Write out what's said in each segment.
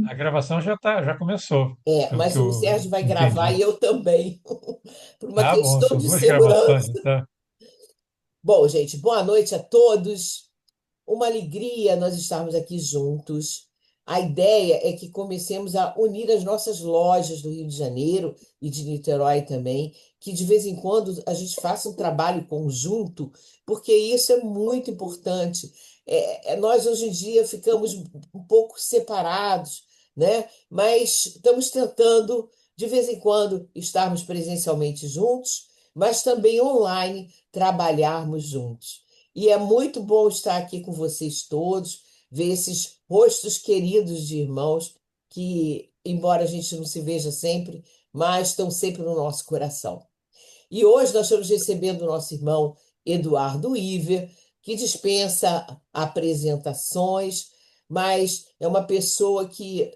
A gravação já começou, É, pelo que mas o eu Sérgio vai gravar entendi. e eu também, por uma Tá bom, questão são de duas gravações, segurança. então. Bom, gente, boa noite a todos. Uma alegria nós estarmos aqui juntos. A ideia é que comecemos a unir as nossas lojas do Rio de Janeiro e de Niterói também, que de vez em quando a gente faça um trabalho conjunto, porque isso é muito importante. Nós hoje em dia ficamos um pouco separados, né? Mas estamos tentando, de vez em quando, estarmos presencialmente juntos, mas também online, trabalharmos juntos. E é muito bom estar aqui com vocês todos, ver esses rostos queridos de irmãos que, embora a gente não se veja sempre, mas estão sempre no nosso coração. E hoje nós estamos recebendo o nosso irmão Eduardo Iver, que dispensa apresentações, mas é uma pessoa que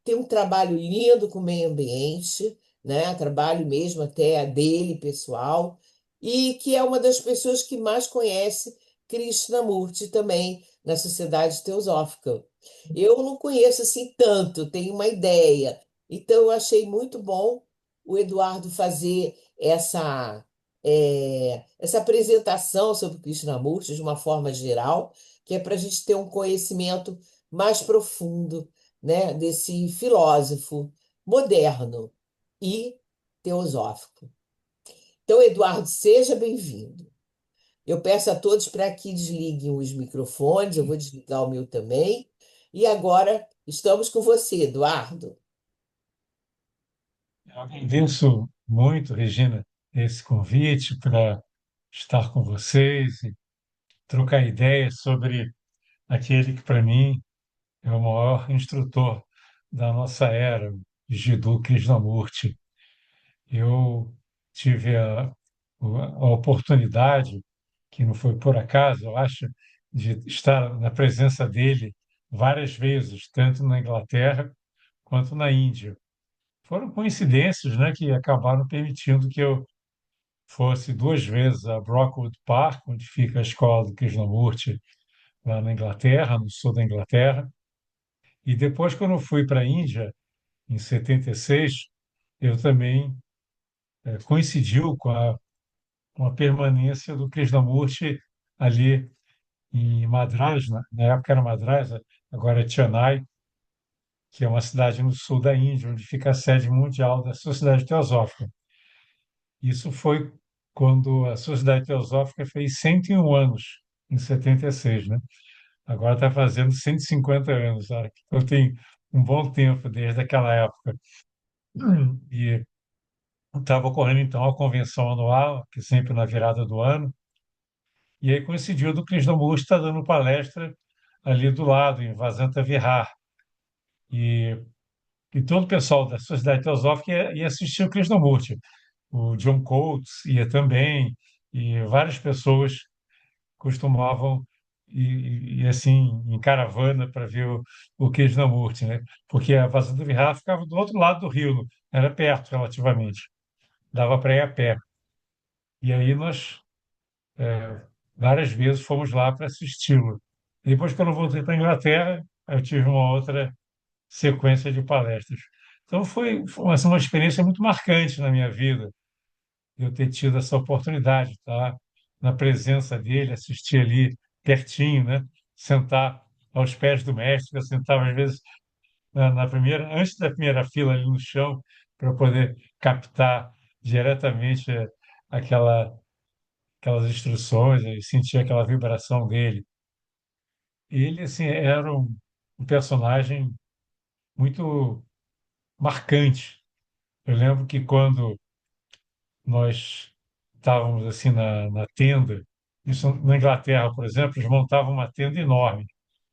tem um trabalho lindo com o meio ambiente, né? Trabalho mesmo até dele, pessoal, e que é uma das pessoas que mais conhece Krishnamurti também na Sociedade Teosófica. Eu não conheço assim tanto, tenho uma ideia. Então eu achei muito bom o Eduardo fazer essa apresentação sobre Krishnamurti de uma forma geral, que é para a gente ter um conhecimento mais profundo, né, desse filósofo moderno e teosófico. Então, Eduardo, seja bem-vindo. Eu peço a todos para que desliguem os microfones, eu vou desligar o meu também. E agora estamos com você, Eduardo. Eu agradeço muito, Regina, esse convite para estar com vocês e trocar ideias sobre aquele que, para mim, é o maior instrutor da nossa era, Jiddu Krishnamurti. Eu tive a oportunidade, que não foi por acaso, eu acho, de estar na presença dele várias vezes, tanto na Inglaterra quanto na Índia. Foram coincidências, né, que acabaram permitindo que eu fosse duas vezes a Brockwood Park, onde fica a escola do Krishnamurti, lá na Inglaterra, no sul da Inglaterra. E depois, quando eu fui para a Índia, em 76, eu também coincidiu com a permanência do Krishnamurti ali em Madras, na época era Madras, agora é Chennai, que é uma cidade no sul da Índia, onde fica a sede mundial da Sociedade Teosófica. Isso foi quando a Sociedade Teosófica fez 101 anos, em 76, né? Agora está fazendo 150 anos, sabe? Então tem um bom tempo desde aquela época. E estava ocorrendo então a convenção anual, que é sempre na virada do ano, e aí coincidiu do Krishnamurti estar dando palestra ali do lado, em Vasanta Vihar. E, e todo o pessoal da Sociedade Teosófica ia assistir o Krishnamurti. O John Coates ia também, e várias pessoas costumavam ir assim em caravana para ver o Krishnamurti, né? Porque a Vasanta Vihar ficava do outro lado do rio, era perto relativamente, dava para ir a pé. E aí nós várias vezes fomos lá para assisti-lo. Depois, quando eu voltei para a Inglaterra, eu tive uma outra sequência de palestras. Então foi assim, uma experiência muito marcante na minha vida, eu ter tido essa oportunidade, de estar na presença dele, assistir ali pertinho, né? Sentar aos pés do mestre, eu sentava às vezes na primeira, antes da primeira fila ali no chão, para poder captar diretamente aquela, aquelas instruções e sentir aquela vibração dele. Ele assim era um personagem muito marcante. Eu lembro que quando nós estávamos assim na tenda. Isso na Inglaterra, por exemplo, eles montavam uma tenda enorme.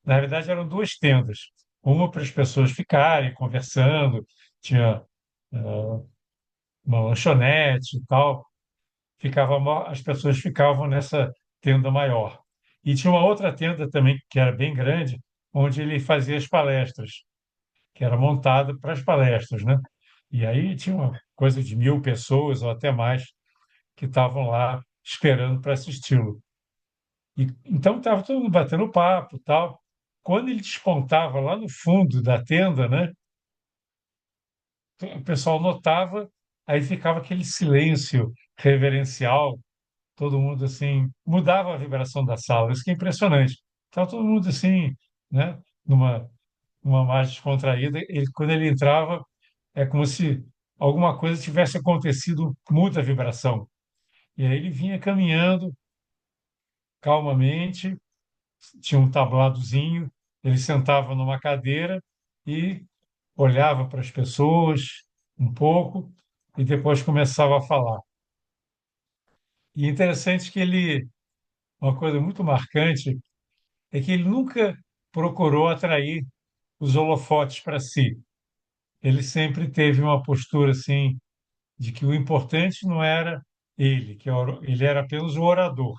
Na realidade, eram duas tendas. Uma para as pessoas ficarem conversando, tinha uma lanchonete e tal. As pessoas ficavam nessa tenda maior. E tinha uma outra tenda também, que era bem grande, onde ele fazia as palestras, que era montada para as palestras, né? E aí tinha uma coisa de 1.000 pessoas ou até mais que estavam lá esperando para assisti-lo. E, então estava todo mundo batendo papo, tal. quando ele despontava lá no fundo da tenda, né, o pessoal notava, aí ficava aquele silêncio reverencial, todo mundo assim, mudava a vibração da sala, isso que é impressionante. Estava todo mundo assim, né, numa mais descontraída. Quando ele entrava, é como se alguma coisa tivesse acontecido, muda a vibração. E aí ele vinha caminhando calmamente, tinha um tabladozinho, ele sentava numa cadeira e olhava para as pessoas um pouco e depois começava a falar. E interessante que uma coisa muito marcante é que ele nunca procurou atrair os holofotes para si. Ele sempre teve uma postura assim de que o importante não era ele, ele era apenas o orador.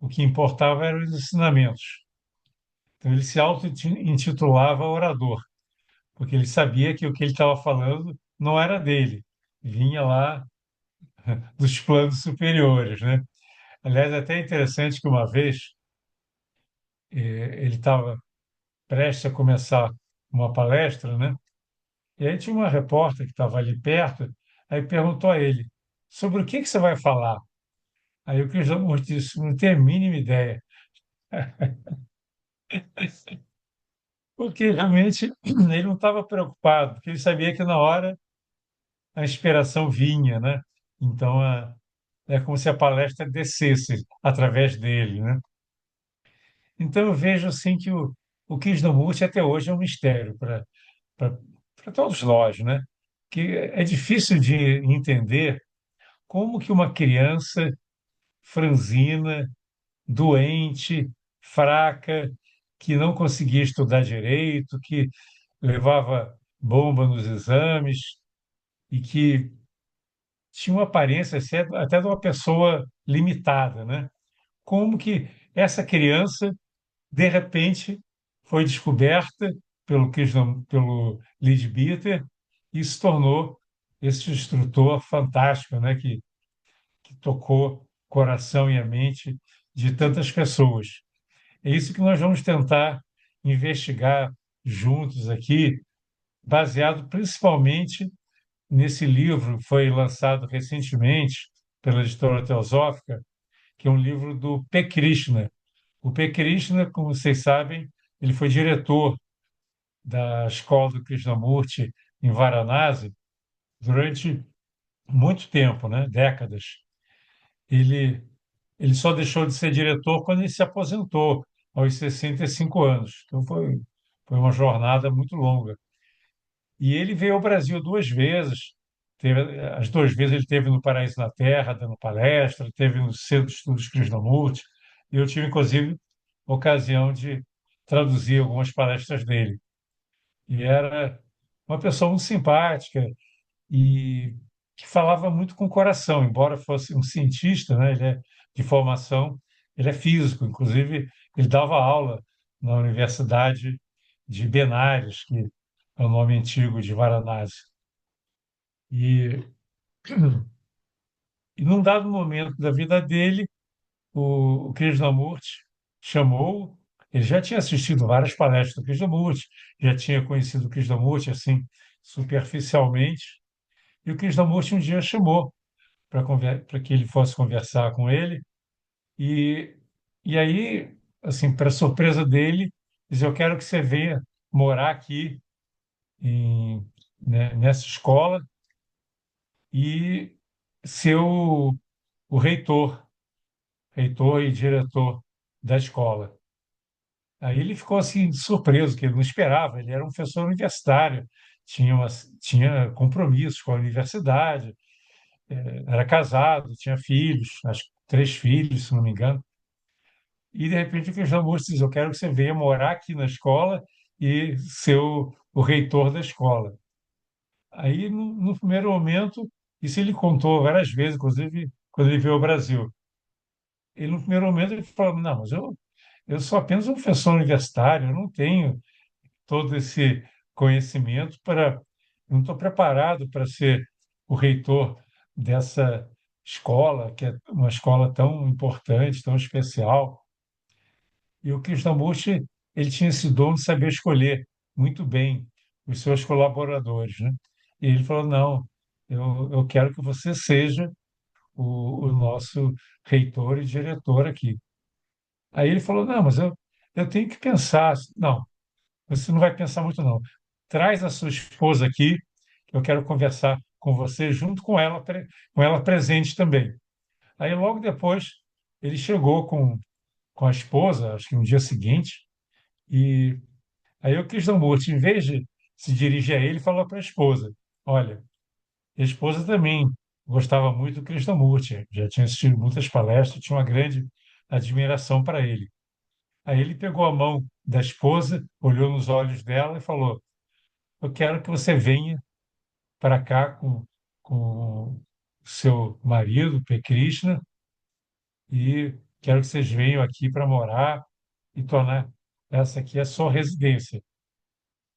O que importava eram os ensinamentos. Então ele se auto-intitulava orador, porque ele sabia que o que ele estava falando não era dele, vinha lá dos planos superiores, né? Aliás, é até interessante que uma vez ele estava prestes a começar uma palestra, né? E aí tinha uma repórter que estava ali perto, aí perguntou a ele sobre o que você vai falar. Aí o Krishnamurti disse, não tenho a mínima ideia, porque realmente ele não estava preocupado, porque ele sabia que na hora a inspiração vinha, né? Então é como se a palestra descesse através dele, né? Então eu vejo assim que o Krishnamurti até hoje é um mistério para todos nós, né? Que é difícil de entender como que uma criança franzina, doente, fraca, que não conseguia estudar direito, que levava bomba nos exames e que tinha uma aparência assim, até de uma pessoa limitada, né? Como que essa criança, de repente, foi descoberta pelo Leadbeater e se tornou esse instrutor fantástico, né? Que tocou o coração e a mente de tantas pessoas. É isso que nós vamos tentar investigar juntos aqui, baseado principalmente nesse livro que foi lançado recentemente pela editora Teosófica, que é um livro do P. Krishna. O P. Krishna, como vocês sabem, ele foi diretor da escola do Krishnamurti em Varanasi durante muito tempo, né? Décadas. Ele, ele só deixou de ser diretor quando ele se aposentou, aos 65 anos. Então foi uma jornada muito longa. E ele veio ao Brasil duas vezes. As duas vezes ele esteve no Paraíso na Terra, dando palestra, esteve no Centro de Estudos Krishnamurti. E eu tive, inclusive, a ocasião de traduzir algumas palestras dele. E era uma pessoa muito simpática e que falava muito com o coração, embora fosse um cientista, né? Ele é de formação, ele é físico, inclusive ele dava aula na Universidade de Benares, que é o nome antigo de Varanasi. E, e num dado momento da vida dele, o Krishnamurti chamou, ele já tinha assistido várias palestras do Krishnamurti, já tinha conhecido o Krishnamurti assim superficialmente, e o Krishnamurti um dia chamou para que ele fosse conversar com ele. E, e aí, assim, para surpresa dele, diz: Eu quero que você venha morar aqui nessa escola e ser o reitor e diretor da escola. Aí ele ficou assim surpreso, que ele não esperava. Ele era um professor universitário, tinha compromissos com a universidade, era casado, tinha filhos, acho que três filhos, se não me engano. E de repente o Krishnamurti diz: Eu quero que você venha morar aqui na escola e ser o reitor da escola. Aí, no primeiro momento, isso ele contou várias vezes, inclusive quando ele veio ao Brasil. Ele, no primeiro momento, ele falou: Não, mas eu sou apenas um professor universitário, eu não tenho todo esse conhecimento não estou preparado para ser o reitor dessa escola, que é uma escola tão importante, tão especial. E o Krishnamurti ele tinha esse dom de saber escolher muito bem os seus colaboradores, né? E ele falou: não, eu quero que você seja o nosso reitor e diretor aqui. Aí ele falou: não, mas eu tenho que pensar. Não, você não vai pensar muito, não. Traz a sua esposa aqui, eu quero conversar com você junto com ela presente também. Aí logo depois ele chegou com a esposa, acho que no dia seguinte, e aí o Krishnamurti, em vez de se dirigir a ele, falou para a esposa: olha, a esposa também gostava muito do Krishnamurti, já tinha assistido muitas palestras, tinha uma grande admiração para ele. Aí ele pegou a mão da esposa, olhou nos olhos dela e falou: eu quero que você venha para cá com o seu marido, P. Krishna, e quero que vocês venham aqui para morar e tornar essa aqui a sua residência.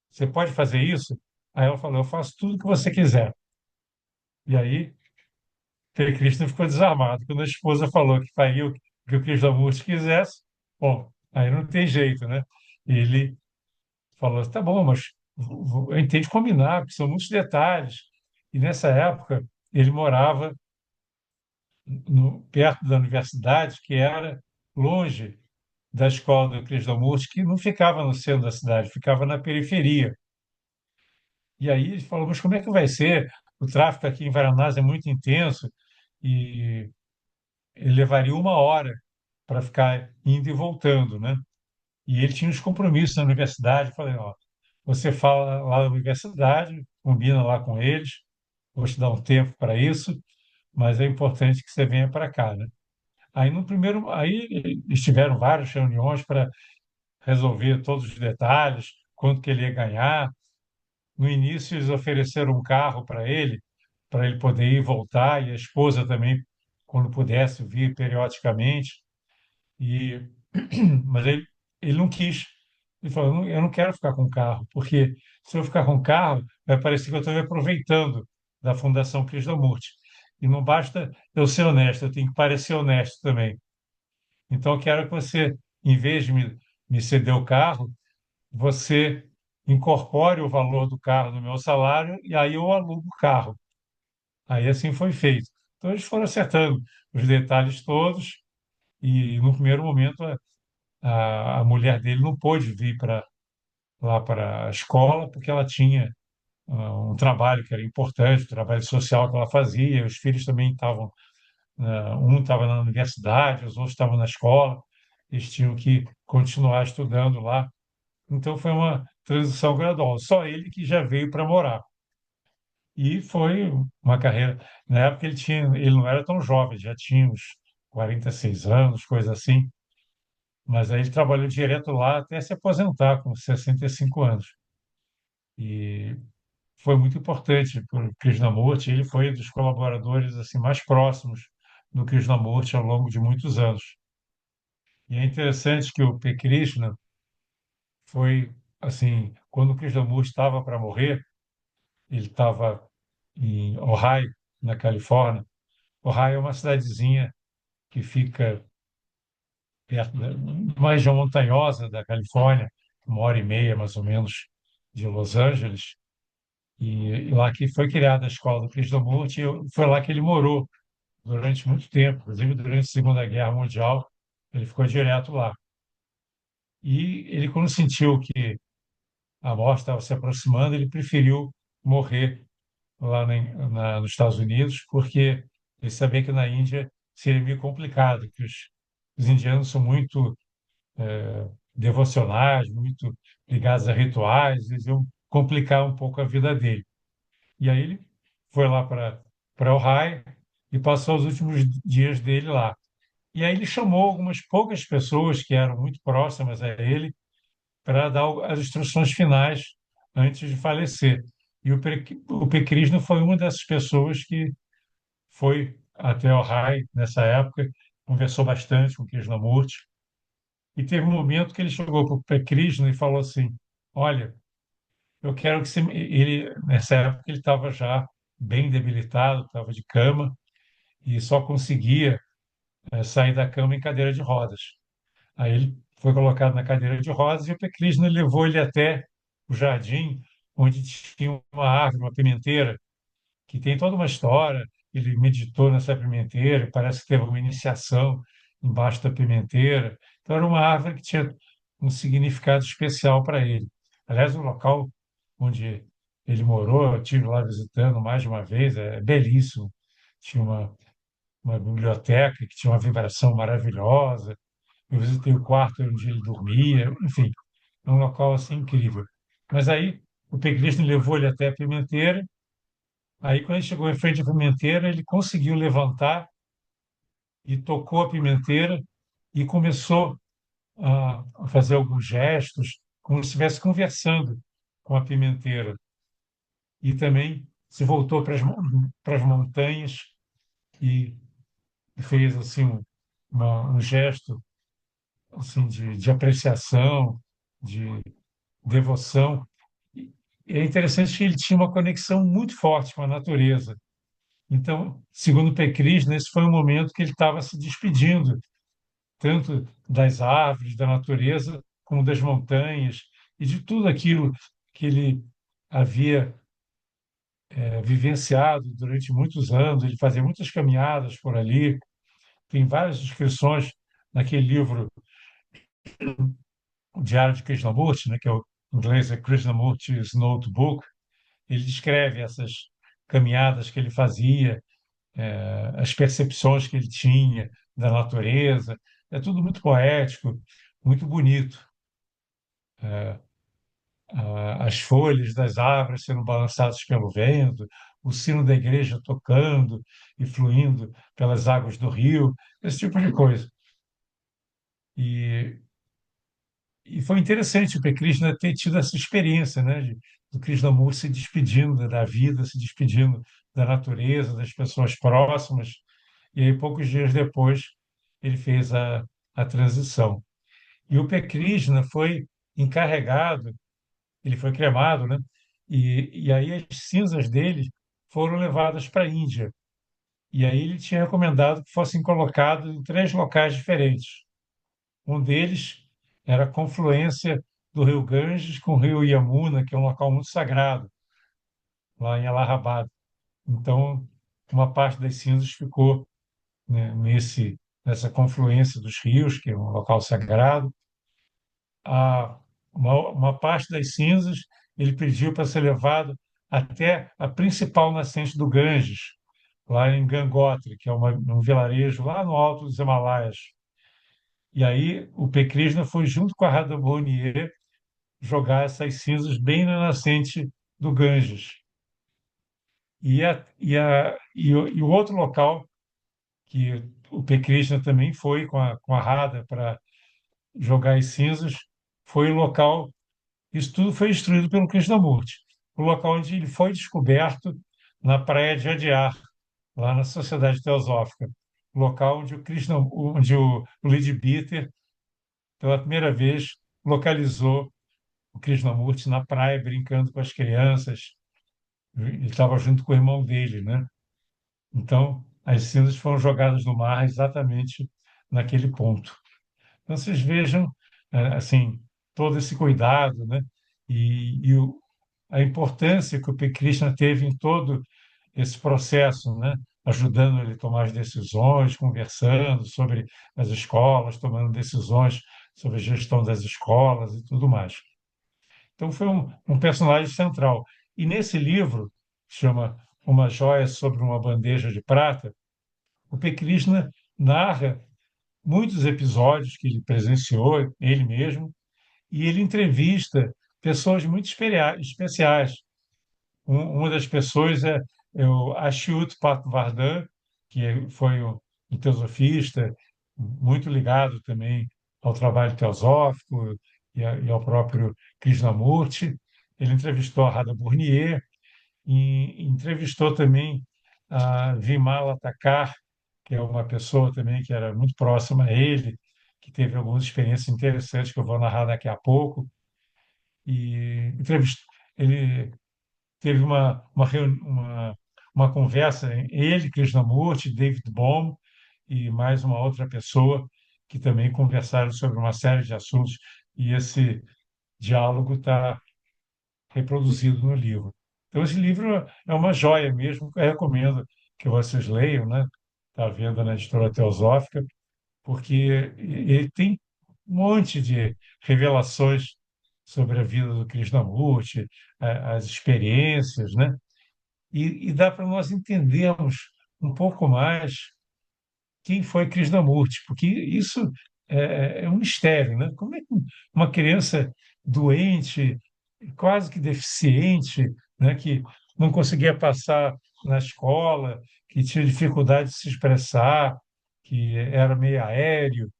Você pode fazer isso? Aí ela falou: eu faço tudo o que você quiser. E aí, P. Krishna ficou desarmado. Quando a esposa falou que faria o que o Krishnamurti quisesse, bom, aí não tem jeito, né? Ele falou: tá bom, mas a gente tem que combinar, porque são muitos detalhes. E nessa época, ele morava perto da universidade, que era longe da escola do Krishnamurti, que não ficava no centro da cidade, ficava na periferia. E aí ele falou: mas como é que vai ser? O tráfego aqui em Varanasi é muito intenso e ele levaria uma hora para ficar indo e voltando, né? E ele tinha os compromissos na universidade. Eu falei: ó, você fala lá na universidade, combina lá com eles, vou te dar um tempo para isso, mas é importante que você venha para cá, né? Aí no primeiro, aí eles tiveram várias reuniões para resolver todos os detalhes, quanto que ele ia ganhar. No início eles ofereceram um carro para ele poder ir e voltar, e a esposa também, quando pudesse vir periodicamente. E mas ele não quis. Ele falou: eu não quero ficar com carro, porque se eu ficar com carro, vai parecer que eu estou me aproveitando da Fundação Krishnamurti. E não basta eu ser honesto, eu tenho que parecer honesto também. Então, eu quero que você, em vez de me ceder o carro, você incorpore o valor do carro no meu salário e aí eu alugo o carro. Aí assim foi feito. Então, eles foram acertando os detalhes todos e, no primeiro momento, a mulher dele não pôde vir lá para a escola porque ela tinha um trabalho que era importante, um trabalho social que ela fazia. Os filhos também estavam, um estava na universidade, os outros estavam na escola. Eles tinham que continuar estudando lá. Então foi uma transição gradual. Só ele que já veio para morar. E foi uma carreira. Na época ele não era tão jovem, já tinha uns 46 anos, coisa assim. Mas aí ele trabalhou direto lá até se aposentar com 65 anos. E foi muito importante para o Krishnamurti. Ele foi um dos colaboradores assim mais próximos do Krishnamurti ao longo de muitos anos. E é interessante que o P. Krishna foi assim, quando o Krishnamurti estava para morrer, ele estava em Ohio, na Califórnia. Ohio é uma cidadezinha que fica perto uma região montanhosa da Califórnia, uma hora e meia mais ou menos de Los Angeles. E lá que foi criada a escola do Krishnamurti, foi lá que ele morou durante muito tempo, inclusive durante a Segunda Guerra Mundial, ele ficou direto lá. E ele, quando sentiu que a morte estava se aproximando, ele preferiu morrer lá nos Estados Unidos, porque ele sabia que na Índia seria meio complicado, que os indianos são muito devocionais, muito ligados a rituais, eles iam complicar um pouco a vida dele. E aí ele foi lá para Ohio e passou os últimos dias dele lá. E aí ele chamou algumas poucas pessoas que eram muito próximas a ele para dar as instruções finais antes de falecer. E o P. Krishna foi uma dessas pessoas que foi até Ohio nessa época, conversou bastante com Krishnamurti, e teve um momento que ele chegou para o P. Krishna e falou assim: olha, eu quero que você. Ele, nessa época ele estava já bem debilitado, estava de cama, e só conseguia sair da cama em cadeira de rodas. Aí ele foi colocado na cadeira de rodas e o P. Krishna levou ele até o jardim onde tinha uma árvore, uma pimenteira, que tem toda uma história. Ele meditou nessa pimenteira, parece que teve uma iniciação embaixo da pimenteira. Então, era uma árvore que tinha um significado especial para ele. Aliás, o local onde ele morou, eu estive lá visitando mais de uma vez, é belíssimo. Tinha uma biblioteca que tinha uma vibração maravilhosa. Eu visitei o quarto onde ele dormia, enfim, é um local assim incrível. Mas aí o Pecristo levou ele até a pimenteira. Aí, quando ele chegou em frente à pimenteira, ele conseguiu levantar e tocou a pimenteira e começou a fazer alguns gestos, como se estivesse conversando com a pimenteira. E também se voltou para as montanhas e fez assim um gesto assim de apreciação, de devoção. E é interessante que ele tinha uma conexão muito forte com a natureza. Então, segundo Pecris, esse foi um momento que ele estava se despedindo, tanto das árvores, da natureza, como das montanhas e de tudo aquilo que ele havia vivenciado durante muitos anos. Ele fazia muitas caminhadas por ali. Tem várias descrições naquele livro, o Diário de Krishnamurti, né, que é o em inglês é Krishnamurti's Notebook. Ele descreve essas caminhadas que ele fazia, as percepções que ele tinha da natureza. É tudo muito poético, muito bonito. As folhas das árvores sendo balançadas pelo vento, o sino da igreja tocando e fluindo pelas águas do rio, esse tipo de coisa. E, e foi interessante o Krishna ter tido essa experiência, né, do Krishnamurti se despedindo da vida, se despedindo da natureza, das pessoas próximas. E aí, poucos dias depois, ele fez a transição. E o P. Krishna foi encarregado, ele foi cremado, né? E aí as cinzas dele foram levadas para a Índia. E aí ele tinha recomendado que fossem colocados em três locais diferentes. Um deles era a confluência do rio Ganges com o rio Yamuna, que é um local muito sagrado, lá em Allahabad. Então, uma parte das cinzas ficou, né, nessa confluência dos rios, que é um local sagrado. A, uma parte das cinzas ele pediu para ser levado até a principal nascente do Ganges, lá em Gangotri, que é um vilarejo lá no alto dos Himalaias. E aí o P. Krishna foi junto com a Radha Bonnier jogar essas cinzas bem na nascente do Ganges. E o outro local que o P. Krishna também foi com a Radha para jogar as cinzas foi o local. Isso tudo foi instruído pelo Krishnamurti. O local onde ele foi descoberto na praia de Adyar, lá na Sociedade Teosófica. O local onde o Leadbeater, pela primeira vez, localizou o Krishnamurti na praia, brincando com as crianças. Ele estava junto com o irmão dele, né? Então, as cinzas foram jogadas no mar exatamente naquele ponto. Então, vocês vejam, assim, todo esse cuidado, né? E a importância que o P. Krishna teve em todo esse processo, né? Ajudando ele a tomar as decisões, conversando sobre as escolas, tomando decisões sobre a gestão das escolas e tudo mais. Então, foi um personagem central. E nesse livro, que chama Uma Joia sobre uma Bandeja de Prata, o P. Krishna narra muitos episódios que ele presenciou, ele mesmo, e ele entrevista pessoas muito especiais. Uma das pessoas é o Achyut Patwardhan, que foi um teosofista muito ligado também ao trabalho teosófico e ao próprio Krishnamurti. Ele entrevistou a Radha Burnier e entrevistou também a Vimala Thakar, que é uma pessoa também que era muito próxima a ele, que teve algumas experiências interessantes que eu vou narrar daqui a pouco. E ele teve uma conversa, ele, Krishnamurti, David Bohm e mais uma outra pessoa que também conversaram sobre uma série de assuntos, e esse diálogo está reproduzido no livro. Então, esse livro é uma joia mesmo, eu recomendo que vocês leiam, né? Está à venda na Editora Teosófica, porque ele tem um monte de revelações sobre a vida do Krishnamurti, as experiências, né? E dá para nós entendermos um pouco mais quem foi Krishnamurti, porque isso é um mistério, né? Como é que uma criança doente, quase que deficiente, né, que não conseguia passar na escola, que tinha dificuldade de se expressar, que era meio aéreo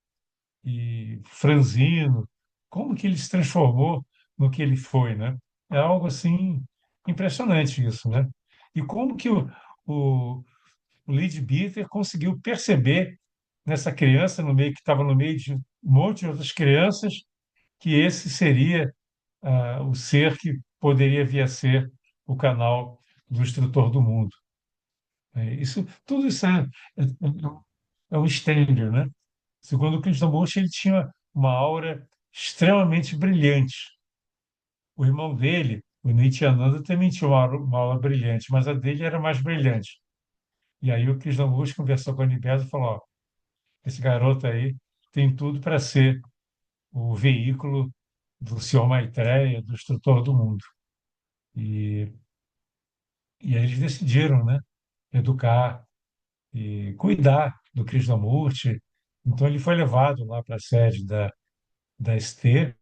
e franzino, como que ele se transformou no que ele foi, né? É algo assim impressionante isso, né? E como que o, o Leadbeater conseguiu perceber nessa criança no meio que estava no meio de um monte de outras crianças que esse seria o ser que poderia vir a ser o canal do instrutor do mundo. Isso, tudo isso é um mistério, né? Segundo o Krishnamurti, ele tinha uma aura extremamente brilhante. O irmão dele, o Nityananda, também tinha uma aura brilhante, mas a dele era mais brilhante. E aí o Krishnamurti conversou com a Nibbeza e falou: ó, esse garoto aí tem tudo para ser o veículo do Senhor Maitreya, do instrutor do mundo. E, e aí eles decidiram, né, educar e cuidar do Krishnamurti. Então ele foi levado lá para a sede da ST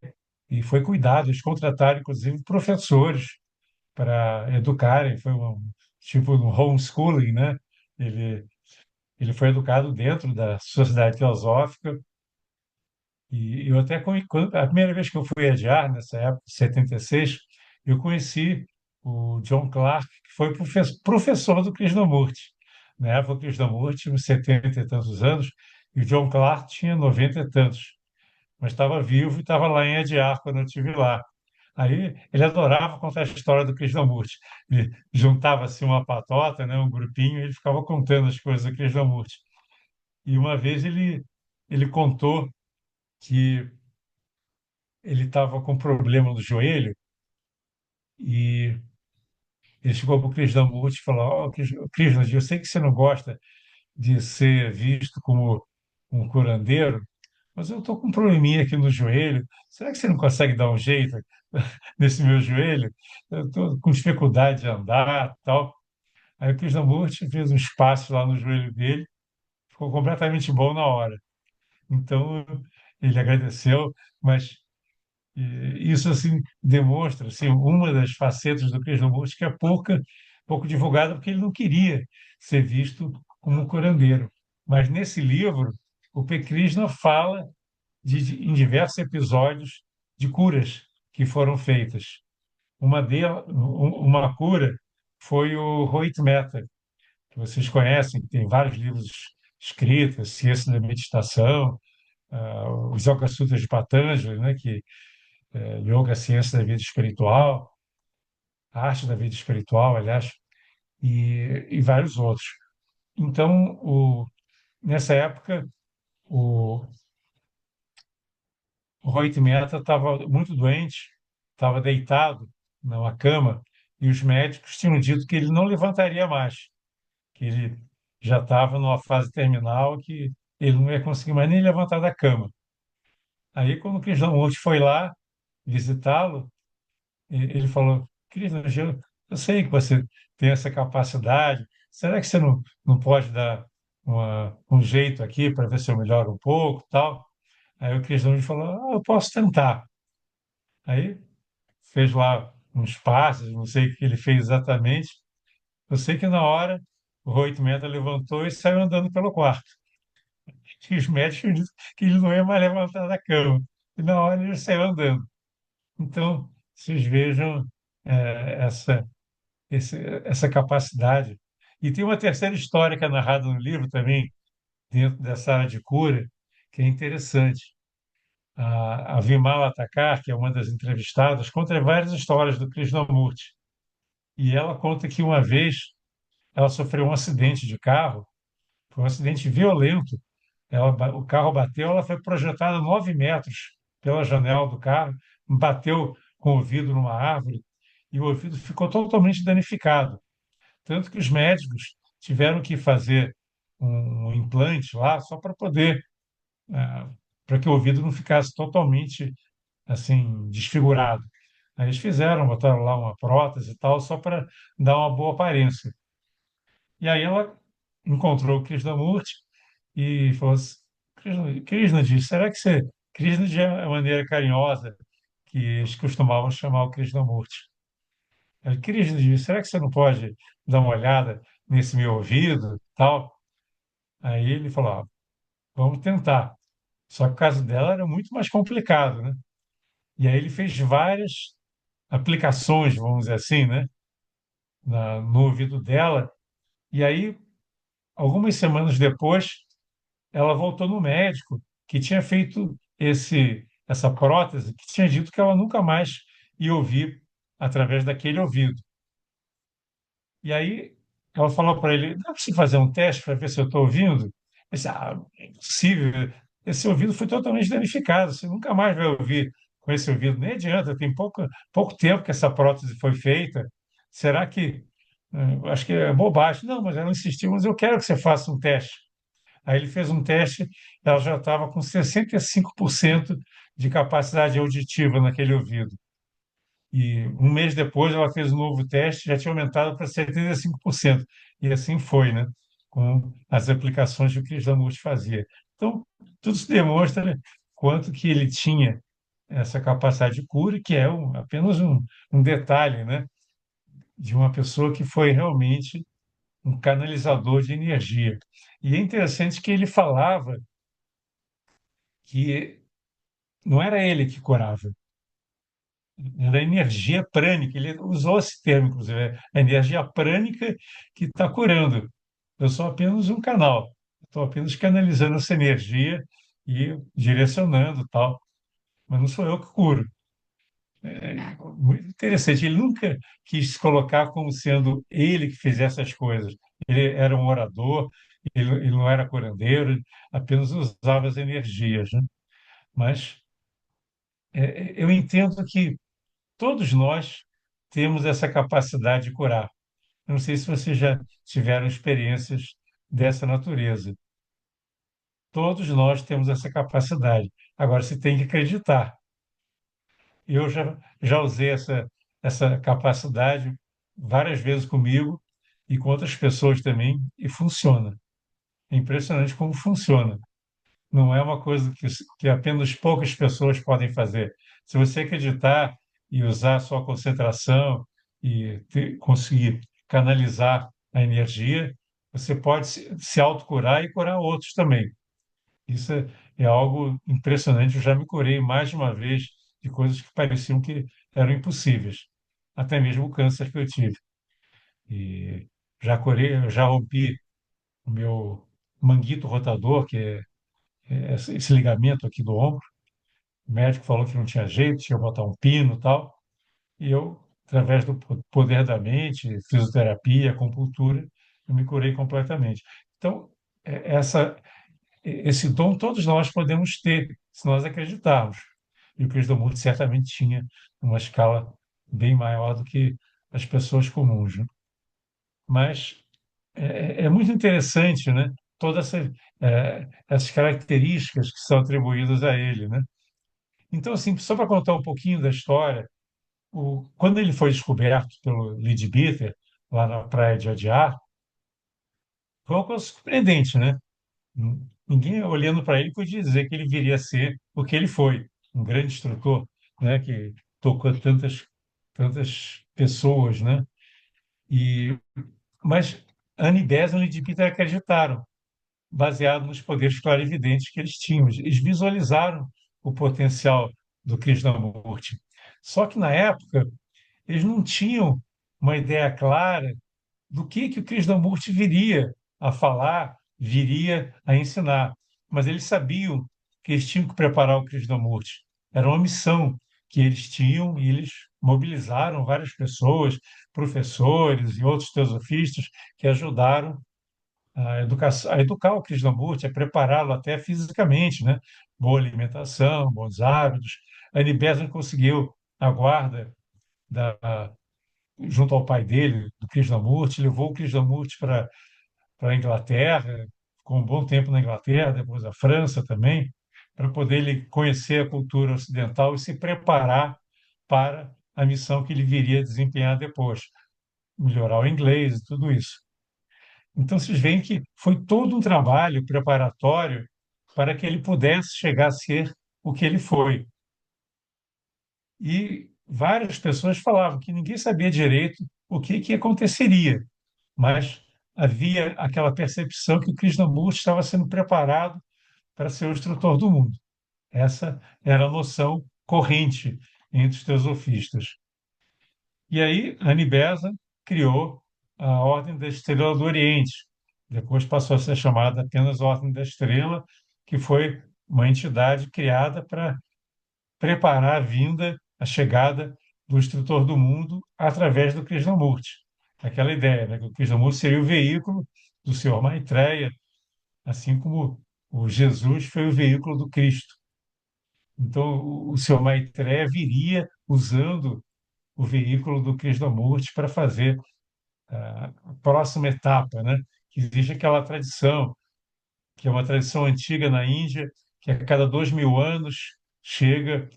e foi cuidado. Eles contrataram, inclusive, professores para educarem. Foi um tipo um homeschooling, né? Ele, ele foi educado dentro da Sociedade Teosófica. E eu até, a primeira vez que eu fui adiar, nessa época, em 76, eu conheci o John Clark, que foi professor do Krishnamurti. Na época, o Krishnamurti tinha uns 70 e tantos anos, e o John Clark tinha 90 e tantos, mas estava vivo e estava lá em Adiar quando eu estive lá. Aí ele adorava contar a história do Krishnamurti. Ele juntava assim uma patota, né, um grupinho, e ele ficava contando as coisas do Krishnamurti. E uma vez ele contou que ele estava com problema no joelho e ele chegou para o Krishnamurti e falou: "Oh, Krishna, eu sei que você não gosta de ser visto como um curandeiro, mas eu estou com um probleminha aqui no joelho. Será que você não consegue dar um jeito nesse meu joelho? Eu estou com dificuldade de andar, tal." Aí o Krishnamurti fez um espaço lá no joelho dele, ficou completamente bom na hora. Então ele agradeceu, mas e isso assim demonstra assim uma das facetas do Krishnamurti que é pouco divulgada porque ele não queria ser visto como um curandeiro. Mas nesse livro o P. Krishna fala em diversos episódios de curas que foram feitas. Uma cura foi o Rohit Mehta, que vocês conhecem, que tem vários livros escritos, Ciência da Meditação, os Yoga Sutras de Patanjali, né, que Yoga, a ciência da vida espiritual, a arte da vida espiritual, aliás, e vários outros. Então, nessa época, o, o Rohit Mehta estava muito doente, estava deitado numa cama, e os médicos tinham dito que ele não levantaria mais, que ele já estava numa fase terminal, que ele não ia conseguir mais nem levantar da cama. Aí, quando o Krishnamurti foi lá visitá-lo, ele falou: Krishna, eu sei que você tem essa capacidade, será que você não pode dar um jeito aqui para ver se eu melhoro um pouco, tal? Aí o Krishna falou: eu posso tentar. Aí fez lá uns passos, não sei o que ele fez exatamente. Eu sei que na hora o Rohit Mehta levantou e saiu andando pelo quarto. E os médicos disseram que ele não ia mais levantar da cama. E na hora ele saiu andando. Então, vocês vejam essa essa capacidade. E tem uma terceira história que é narrada no livro também, dentro dessa área de cura, que é interessante. A Vimala Thakar, que é uma das entrevistadas, conta várias histórias do Krishnamurti. E ela conta que uma vez ela sofreu um acidente de carro, foi um acidente violento, O carro bateu, ela foi projetada 9 metros pela janela do carro, bateu com o vidro numa árvore e o ouvido ficou totalmente danificado. Tanto que os médicos tiveram que fazer um implante lá só para poder, ah, para que o ouvido não ficasse totalmente assim desfigurado. Aí eles fizeram, botaram lá uma prótese e tal, só para dar uma boa aparência. E aí ela encontrou o Krishnamurti e falou assim, Krishnadji, será que você... Krishnadji é a maneira carinhosa que eles costumavam chamar o Krishnamurti. Ele, Krishnadji, será que você não pode dar uma olhada nesse meu ouvido, tal? Aí ele falou, vamos tentar. Só que o caso dela era muito mais complicado, né? E aí ele fez várias aplicações, vamos dizer assim, né? No ouvido dela. E aí, algumas semanas depois, ela voltou no médico que tinha feito essa prótese, que tinha dito que ela nunca mais ia ouvir através daquele ouvido. E aí ela falou para ele: dá para você fazer um teste para ver se eu estou ouvindo? Ele disse: é impossível. Esse ouvido foi totalmente danificado. Você nunca mais vai ouvir com esse ouvido. Nem adianta, tem pouco tempo que essa prótese foi feita. Será que. Acho que é bobagem. Não, mas ela insistiu, mas eu quero que você faça um teste. Aí ele fez um teste, ela já estava com 65% de capacidade auditiva naquele ouvido. E um mês depois ela fez um novo teste, já tinha aumentado para 75%. E assim foi, né? Com as aplicações que o Krishnamurti fazia. Então, tudo isso demonstra, né, quanto que ele tinha essa capacidade de cura, que é apenas um detalhe, né? De uma pessoa que foi realmente um canalizador de energia. E é interessante que ele falava que não era ele que curava, era a energia prânica. Ele usou esse termo, inclusive, a energia prânica que está curando. Eu sou apenas um canal, estou apenas canalizando essa energia e direcionando tal, mas não sou eu que curo. É muito interessante. Ele nunca quis se colocar como sendo ele que fizesse as coisas. Ele era um orador, ele não era curandeiro, ele apenas usava as energias, né? Mas eu entendo que todos nós temos essa capacidade de curar. Eu não sei se vocês já tiveram experiências dessa natureza. Todos nós temos essa capacidade. Agora, você tem que acreditar. Eu já usei essa capacidade várias vezes comigo e com outras pessoas também, e funciona. É impressionante como funciona. Não é uma coisa que apenas poucas pessoas podem fazer. Se você acreditar e usar a sua concentração e conseguir canalizar a energia, você pode se autocurar e curar outros também. Isso é algo impressionante. Eu já me curei mais de uma vez de coisas que pareciam que eram impossíveis, até mesmo o câncer que eu tive. E já curei, eu já rompi o meu manguito rotador, que é esse ligamento aqui do ombro. O médico falou que não tinha jeito, tinha que botar um pino e tal. E eu, através do poder da mente, fisioterapia, acupuntura, eu me curei completamente. Então, esse dom todos nós podemos ter, se nós acreditarmos. E o Krishnamurti certamente tinha uma escala bem maior do que as pessoas comuns, né? Mas é muito interessante, né? Todas essas características que são atribuídas a ele, né? Então, assim, só para contar um pouquinho da história, quando ele foi descoberto pelo Leadbeater, lá na praia de Adyar, foi uma coisa surpreendente, né? Ninguém olhando para ele podia dizer que ele viria a ser o que ele foi, um grande instrutor, né? Que tocou tantas pessoas, né? E, mas Annie Besant e Leadbeater acreditaram, baseado nos poderes clarividentes que eles tinham. Eles visualizaram o potencial do Krishnamurti. Só que na época eles não tinham uma ideia clara do que o Krishnamurti viria a falar, viria a ensinar. Mas eles sabiam que eles tinham que preparar o Krishnamurti. Era uma missão que eles tinham e eles mobilizaram várias pessoas, professores e outros teosofistas que ajudaram a educar o Krishnamurti, a prepará-lo até fisicamente, né? Boa alimentação, bons hábitos. A Annie conseguiu a guarda da, junto ao pai dele, do Krishnamurti, levou o Krishnamurti para a Inglaterra, ficou um bom tempo na Inglaterra, depois a França também, para poder ele conhecer a cultura ocidental e se preparar para a missão que ele viria a desempenhar depois, melhorar o inglês e tudo isso. Então, vocês veem que foi todo um trabalho preparatório para que ele pudesse chegar a ser o que ele foi. E várias pessoas falavam que ninguém sabia direito o que aconteceria, mas havia aquela percepção que o Krishnamurti estava sendo preparado para ser o instrutor do mundo. Essa era a noção corrente entre os teosofistas. E aí, Anibesa criou a Ordem da Estrela do Oriente. Depois passou a ser chamada apenas Ordem da Estrela, que foi uma entidade criada para preparar a vinda, a chegada do instrutor do mundo através do Krishnamurti. Aquela ideia, né, que o Krishnamurti seria o veículo do Senhor Maitreya, assim como o Jesus foi o veículo do Cristo. Então, o Senhor Maitreya viria usando o veículo do Krishnamurti para fazer a próxima etapa, né? Que existe aquela tradição, que é uma tradição antiga na Índia, que a cada 2.000 anos chega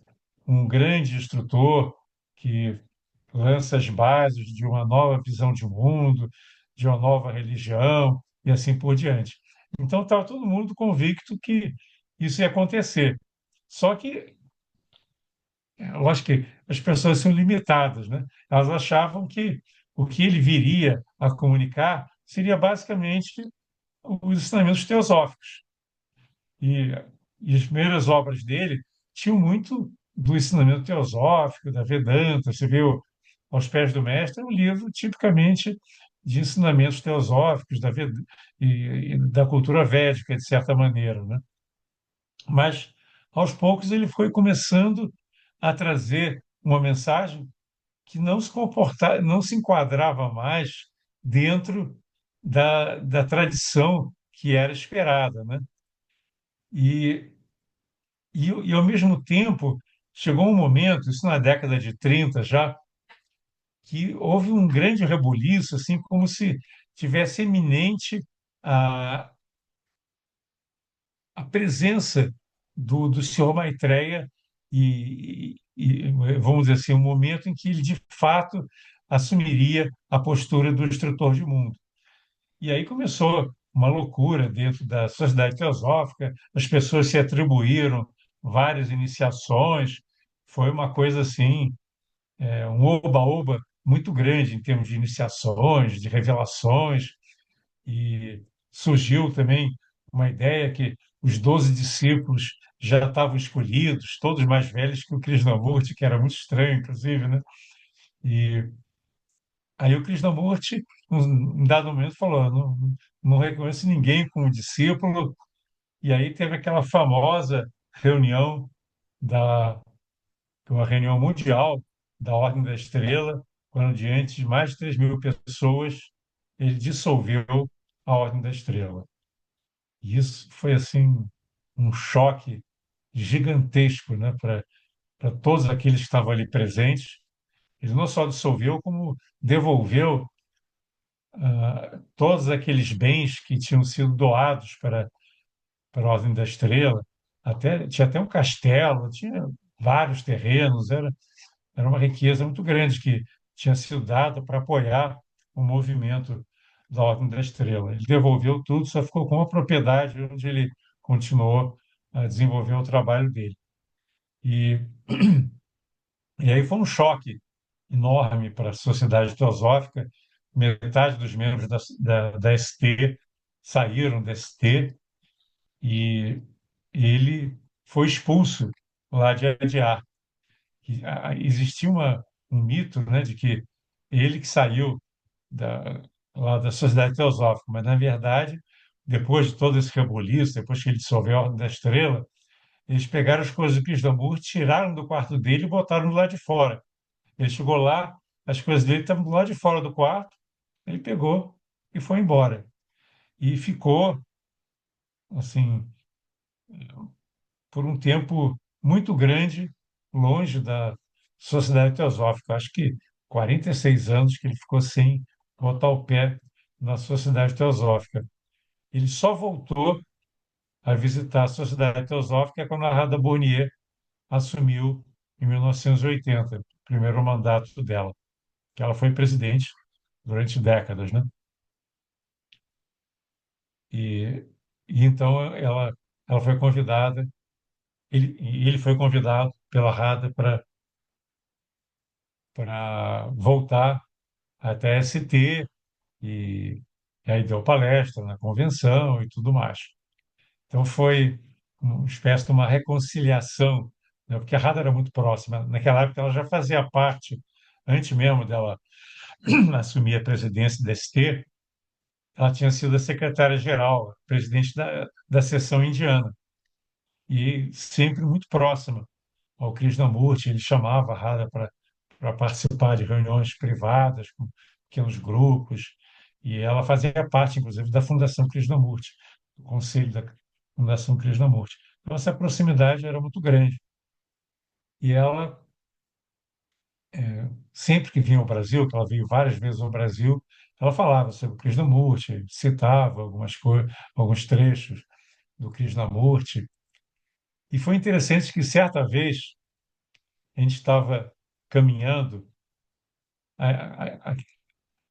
um grande instrutor que lança as bases de uma nova visão de mundo, de uma nova religião e assim por diante. Então estava todo mundo convicto que isso ia acontecer. Só que, lógico que as pessoas são limitadas, né? Elas achavam que o que ele viria a comunicar seria basicamente os ensinamentos teosóficos. E, e as primeiras obras dele tinham muito do ensinamento teosófico, da Vedanta. Você viu Aos Pés do Mestre, é um livro tipicamente de ensinamentos teosóficos e da cultura védica, de certa maneira, né? Mas, aos poucos, ele foi começando a trazer uma mensagem que não se enquadrava mais dentro da tradição que era esperada, né? E, ao mesmo tempo, chegou um momento, isso na década de 30 já, que houve um grande rebuliço, assim, como se tivesse eminente a, a presença do senhor Maitreya vamos dizer assim, um momento em que ele, de fato, assumiria a postura do instrutor de mundo. E aí começou uma loucura dentro da sociedade teosófica, as pessoas se atribuíram várias iniciações, foi uma coisa assim, um oba-oba muito grande em termos de iniciações, de revelações, e surgiu também uma ideia que os 12 discípulos já estavam escolhidos, todos mais velhos que o Krishnamurti, que era muito estranho, inclusive, né? E aí o Krishnamurti, em dado momento, falou: não reconheço ninguém como discípulo. E aí teve aquela famosa reunião da uma reunião mundial da Ordem da Estrela, quando diante de mais de 3.000 pessoas ele dissolveu a Ordem da Estrela. E isso foi assim um choque gigantesco, né, para todos aqueles que estavam ali presentes. Ele não só dissolveu, como devolveu todos aqueles bens que tinham sido doados para a Ordem da Estrela. Tinha até um castelo, tinha vários terrenos, era uma riqueza muito grande que tinha sido dada para apoiar o movimento da Ordem da Estrela. Ele devolveu tudo, só ficou com a propriedade onde ele continuou a desenvolver o trabalho dele. E, e aí foi um choque enorme para a sociedade teosófica. Metade dos membros da ST saíram da ST e ele foi expulso lá de Adiar. Existia um mito, né, de que ele que saiu da, lá da Sociedade Teosófica, mas, na verdade, depois de todo esse rebuliço, depois que ele dissolveu a Ordem da Estrela, eles pegaram as coisas do Krishnamurti, tiraram do quarto dele e botaram do lado de fora. Ele chegou lá, as coisas dele estavam do lado de fora do quarto, ele pegou e foi embora. e ficou assim por um tempo muito grande longe da Sociedade Teosófica. Acho que 46 anos que ele ficou sem botar o pé na Sociedade Teosófica. Ele só voltou a visitar a Sociedade Teosófica quando a Radha Burnier assumiu em 1980, o primeiro mandato dela, que ela foi presidente durante décadas, né? E, e então ela foi convidada, ele foi convidado pela Radha para voltar até ST e, e aí deu palestra na convenção e tudo mais. Então foi uma espécie de uma reconciliação, né? Porque a Radha era muito próxima. Naquela época ela já fazia parte, antes mesmo dela assumir a presidência da ST, ela tinha sido a secretária-geral, presidente da seção indiana, e sempre muito próxima ao Krishnamurti. Ele chamava a Radha para participar de reuniões privadas, com pequenos grupos, e ela fazia parte, inclusive, da Fundação Krishnamurti, do conselho da Fundação Krishnamurti. Então, essa proximidade era muito grande. E ela, sempre que vinha ao Brasil, que ela veio várias vezes ao Brasil, ela falava sobre o Krishnamurti, citava algumas coisas, alguns trechos do Krishnamurti. E foi interessante que, certa vez, a gente estava caminhando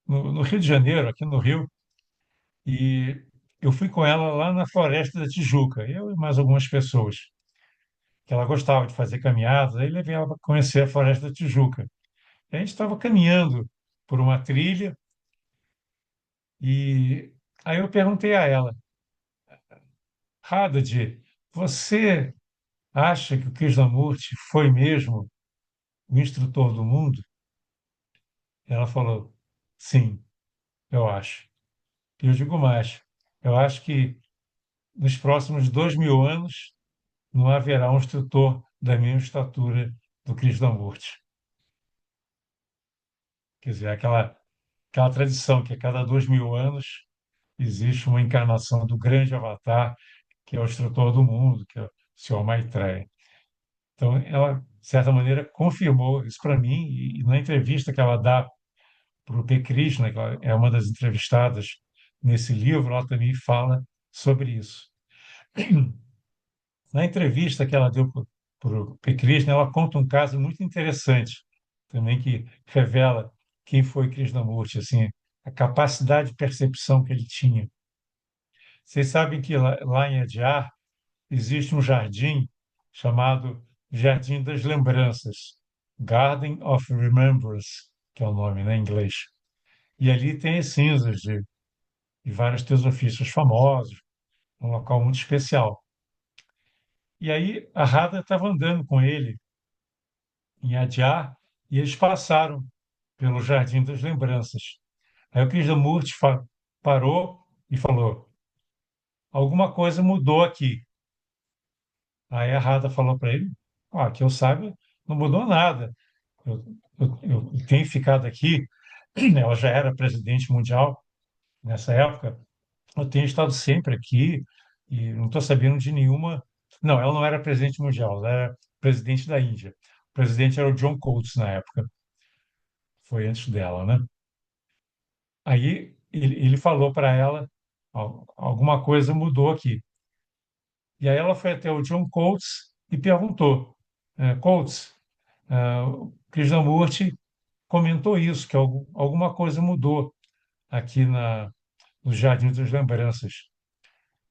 no Rio de Janeiro, aqui no Rio, e eu fui com ela lá na Floresta da Tijuca, eu e mais algumas pessoas, que ela gostava de fazer caminhadas, aí levei ela para conhecer a Floresta da Tijuca. E a gente estava caminhando por uma trilha e aí eu perguntei a ela, Hadad, você acha que o Krishnamurti foi mesmo o instrutor do mundo? Ela falou, sim, eu acho. E eu digo mais, eu acho que nos próximos 2000 anos não haverá um instrutor da mesma estatura do Krishnamurti. Quer dizer, aquela tradição que a cada 2000 anos existe uma encarnação do grande avatar, que é o instrutor do mundo, que é o Senhor Maitreya. Então, ela, de certa maneira, confirmou isso para mim, e na entrevista que ela dá para o P. Krishna, que ela é uma das entrevistadas nesse livro, ela também fala sobre isso. Na entrevista que ela deu para o P. Krishna, ela conta um caso muito interessante, também que revela quem foi Krishnamurti, assim, a capacidade de percepção que ele tinha. Vocês sabem que lá em Adyar existe um jardim chamado Jardim das Lembranças, Garden of Remembrance, que é o nome, né, em inglês. E ali tem as cinzas de vários teosofistas famosos, um local muito especial. E aí a Radha estava andando com ele em Adyar e eles passaram pelo Jardim das Lembranças. Aí o Krishnamurti parou e falou: alguma coisa mudou aqui. Aí a Radha falou para ele: ah, que eu saiba, não mudou nada. Eu, eu tenho ficado aqui, ela já era presidente mundial nessa época, eu tenho estado sempre aqui e não estou sabendo de nenhuma. Não, ela não era presidente mundial, ela era presidente da Índia. O presidente era o John Coates na época, foi antes dela, né? Aí ele falou para ela: Alguma coisa mudou aqui." E aí ela foi até o John Coates e perguntou: Coates, o Krishnamurti comentou isso, que alguma coisa mudou aqui no Jardim das Lembranças.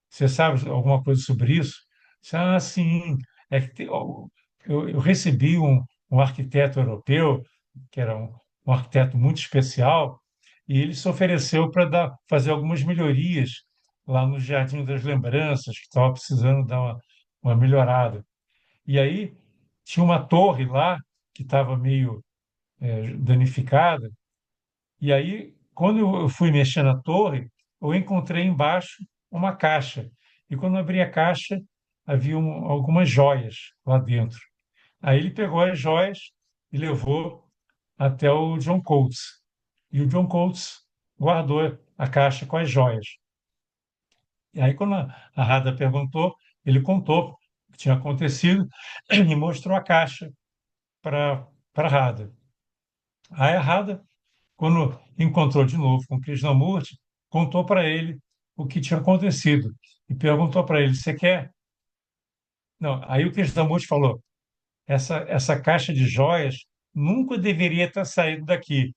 Você sabe alguma coisa sobre isso? Disse, ah, sim. É que eu recebi um arquiteto europeu, que era um arquiteto muito especial, e ele se ofereceu para fazer algumas melhorias lá no Jardim das Lembranças, que estava precisando dar uma melhorada. E aí tinha uma torre lá que estava meio danificada, e aí, quando eu fui mexer na torre, eu encontrei embaixo uma caixa. E quando eu abri a caixa, havia algumas joias lá dentro. Aí ele pegou as joias e levou até o John Coates. E o John Coates guardou a caixa com as joias. E aí, quando a Radha perguntou, ele contou o que tinha acontecido e mostrou a caixa para a Radha. Aí a Radha, quando encontrou de novo com Krishnamurti, contou para ele o que tinha acontecido e perguntou para ele: Você quer? Não, aí o Krishnamurti falou: essa caixa de joias nunca deveria ter saído daqui.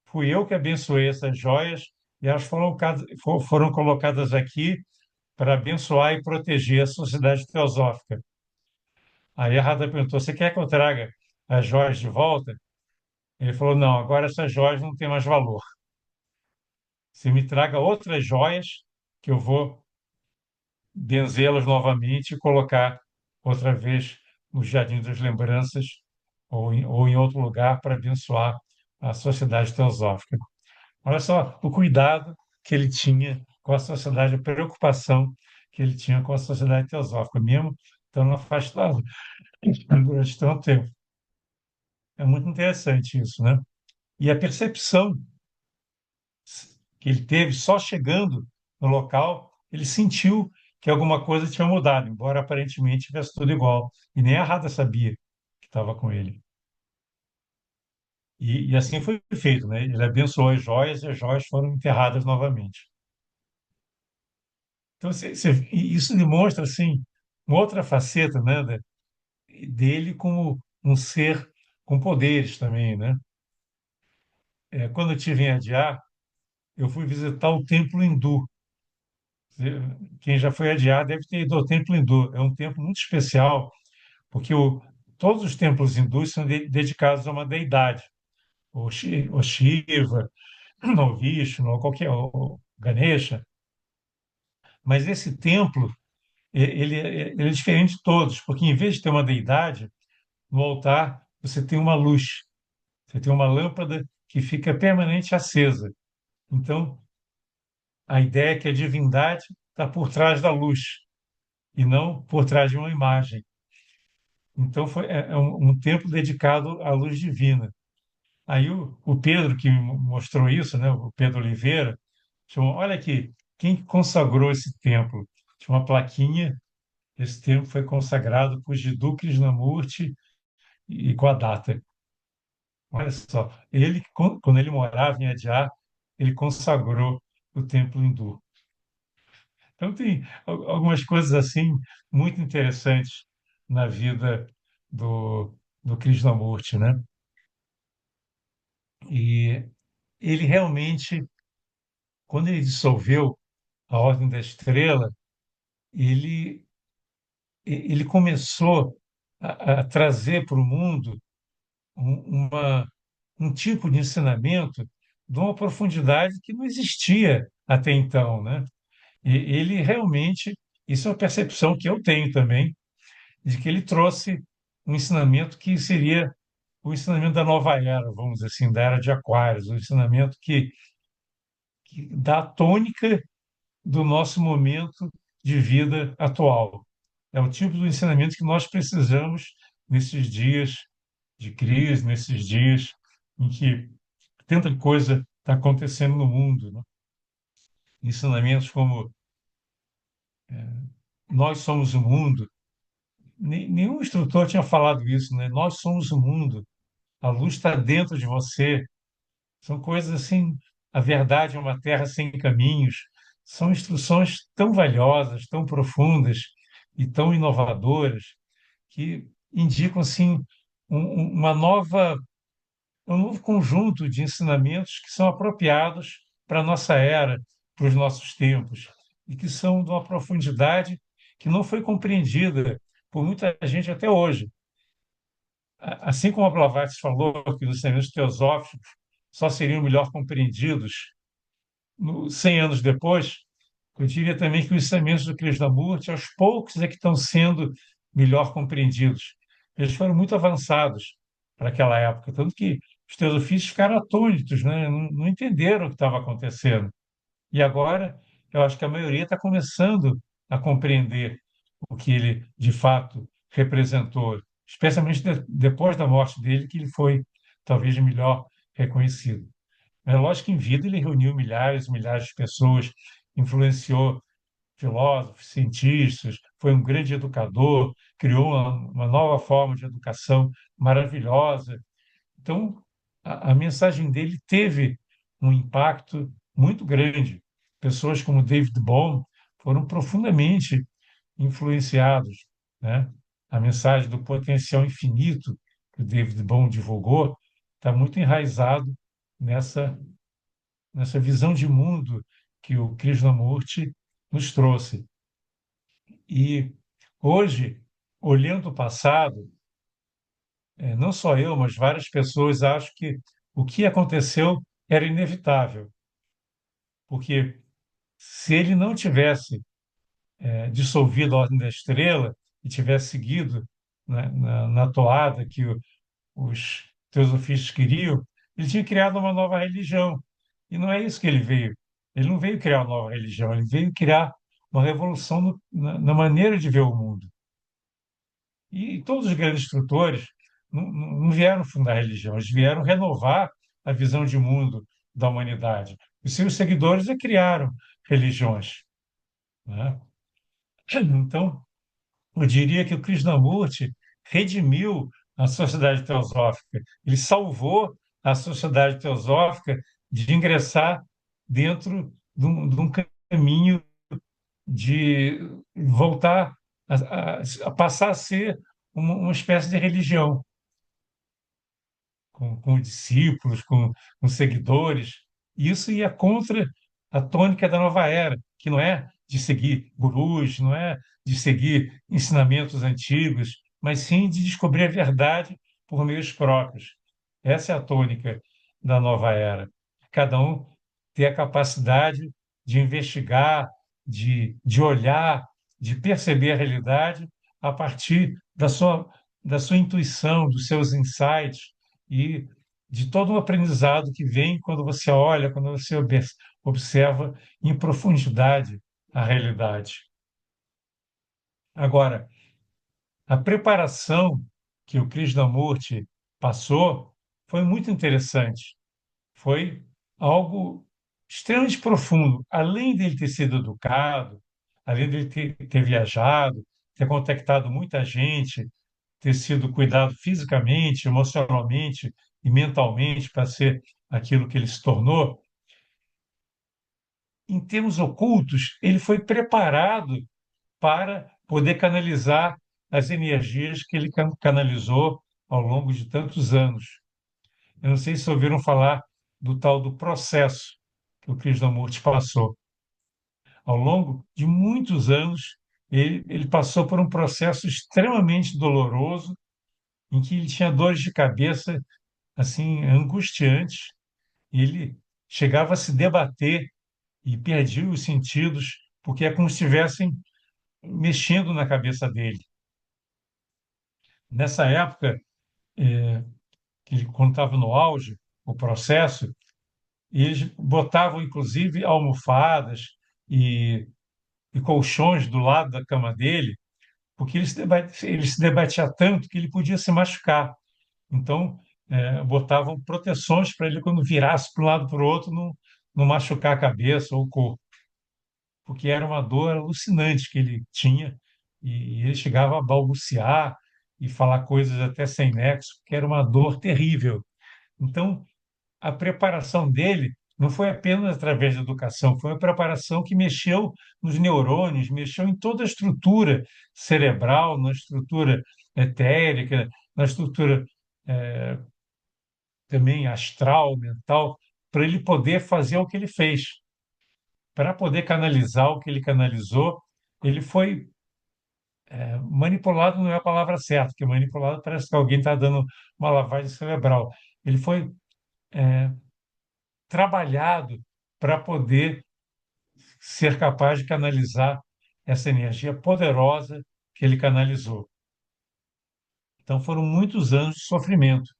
Fui eu que abençoei essas joias e elas foram colocadas aqui para abençoar e proteger a sociedade teosófica. Aí a Radha perguntou: Você quer que eu traga as joias de volta? Ele falou: Não, agora essas joias não têm mais valor. Você me traga outras joias que eu vou benzê-las novamente e colocar outra vez no Jardim das Lembranças ou em outro lugar para abençoar a sociedade teosófica. Olha só o cuidado que ele tinha com a sociedade, a preocupação que ele tinha com a sociedade teosófica, mesmo estando afastado durante tanto tempo. É muito interessante isso, né? E a percepção que ele teve só chegando no local, ele sentiu que alguma coisa tinha mudado, embora aparentemente tivesse tudo igual. E nem a Radha sabia que estava com ele. E assim foi feito, né? Ele abençoou as joias e as joias foram enterradas novamente. Então, e isso demonstra, assim, uma outra faceta, né, dele como um ser com poderes também, né? Quando eu estive em Adyar, eu fui visitar o templo hindu. Quem já foi a Adyar deve ter ido ao templo hindu. É um templo muito especial, porque todos os templos hindus são dedicados a uma deidade, ou Shiva, ou Vishnu, ou qualquer, ou Ganesha. Mas esse templo, ele é diferente de todos, porque em vez de ter uma deidade, no altar você tem uma luz, você tem uma lâmpada que fica permanente acesa. Então, a ideia é que a divindade está por trás da luz e não por trás de uma imagem. Então, é um templo dedicado à luz divina. Aí o Pedro, que me mostrou isso, né, o Pedro Oliveira, chamou, olha aqui, quem consagrou esse templo? Tinha uma plaquinha, esse templo foi consagrado por Jiddu Krishnamurti e com a data. Olha só, quando ele morava em Adyar, ele consagrou o templo hindu. Então, tem algumas coisas assim muito interessantes na vida do Krishnamurti, né? E ele realmente, quando ele dissolveu a Ordem da Estrela, ele, ele começou a trazer para o mundo uma, um tipo de ensinamento de uma profundidade que não existia até então, né? E ele realmente, isso é uma percepção que eu tenho também, de que ele trouxe um ensinamento que seria o ensinamento da nova era, vamos dizer assim, da era de Aquários, um ensinamento que dá a tônica do nosso momento de vida atual. É o tipo de ensinamento que nós precisamos nesses dias de crise, nesses dias em que tanta coisa está acontecendo no mundo, né? Ensinamentos como nós somos o mundo. Nenhum instrutor tinha falado isso, né? Nós somos o mundo. A luz está dentro de você. São coisas assim. A verdade é uma terra sem caminhos. São instruções tão valiosas, tão profundas e tão inovadoras que indicam assim uma nova um novo conjunto de ensinamentos que são apropriados para a nossa era, para os nossos tempos, e que são de uma profundidade que não foi compreendida por muita gente até hoje. Assim como a Blavatsky falou que os ensinamentos teosóficos só seriam melhor compreendidos 100 anos depois, eu diria também que os ensinamentos do Krishnamurti, aos poucos, é que estão sendo melhor compreendidos. Eles foram muito avançados para aquela época, tanto que os teosofistas ficaram atônitos, né? Não entenderam o que estava acontecendo. E agora, eu acho que a maioria está começando a compreender o que ele, de fato, representou, especialmente depois da morte dele, que ele foi talvez melhor reconhecido. É lógico que em vida ele reuniu milhares e milhares de pessoas, influenciou, filósofos, cientistas, foi um grande educador, criou uma nova forma de educação maravilhosa. Então, a mensagem dele teve um impacto muito grande. Pessoas como David Bohm foram profundamente influenciados, né? A mensagem do potencial infinito que o David Bohm divulgou está muito enraizado nessa visão de mundo que o Krishnamurti nos trouxe. E hoje, olhando o passado, não só eu, mas várias pessoas acham que o que aconteceu era inevitável, porque se ele não tivesse dissolvido a Ordem da Estrela e tivesse seguido na toada que os teosofistas queriam, ele tinha criado uma nova religião. E não é isso que ele veio. Ele não veio criar uma nova religião, ele veio criar uma revolução na maneira de ver o mundo. E todos os grandes instrutores não vieram fundar religião, eles vieram renovar a visão de mundo da humanidade. Os seus seguidores já criaram religiões, né? Então, eu diria que o Krishnamurti redimiu a sociedade teosófica. Ele salvou a sociedade teosófica de ingressar dentro de um caminho de voltar a passar a ser uma espécie de religião, com discípulos, com seguidores. Isso ia contra a tônica da nova era, que não é de seguir gurus, não é de seguir ensinamentos antigos, mas sim de descobrir a verdade por meios próprios. Essa é a tônica da nova era. Cada um ter a capacidade de investigar, de olhar, de perceber a realidade a partir da sua intuição, dos seus insights, e de todo o aprendizado que vem quando você olha, quando você observa em profundidade a realidade. Agora, a preparação que o Krishnamurti passou foi muito interessante. Foi algo extremamente profundo. Além dele ter sido educado, além dele ter viajado, ter contactado muita gente, ter sido cuidado fisicamente, emocionalmente e mentalmente para ser aquilo que ele se tornou, em termos ocultos, ele foi preparado para poder canalizar as energias que ele canalizou ao longo de tantos anos. Eu não sei se ouviram falar do tal do processo que o Krishnamurti passou. Ao longo de muitos anos, ele passou por um processo extremamente doloroso, em que ele tinha dores de cabeça assim angustiantes, e ele chegava a se debater e perdia os sentidos, porque é como se estivessem mexendo na cabeça dele. Nessa época, que ele, quando estava no auge, o processo, eles botavam inclusive almofadas e colchões do lado da cama dele, porque ele se debatia tanto que ele podia se machucar. Então, botavam proteções para ele, quando virasse para um lado para o outro, não machucar a cabeça ou o corpo, porque era uma dor alucinante que ele tinha, e ele chegava a balbuciar e falar coisas até sem nexo, que era uma dor terrível. Então, a preparação dele não foi apenas através da educação, foi uma preparação que mexeu nos neurônios, mexeu em toda a estrutura cerebral, na estrutura etérica, na estrutura também astral, mental, para ele poder fazer o que ele fez. Para poder canalizar o que ele canalizou, ele foi manipulado, não é a palavra certa, porque manipulado parece que alguém está dando uma lavagem cerebral. Ele foi trabalhado para poder ser capaz de canalizar essa energia poderosa que ele canalizou. Então foram muitos anos de sofrimento.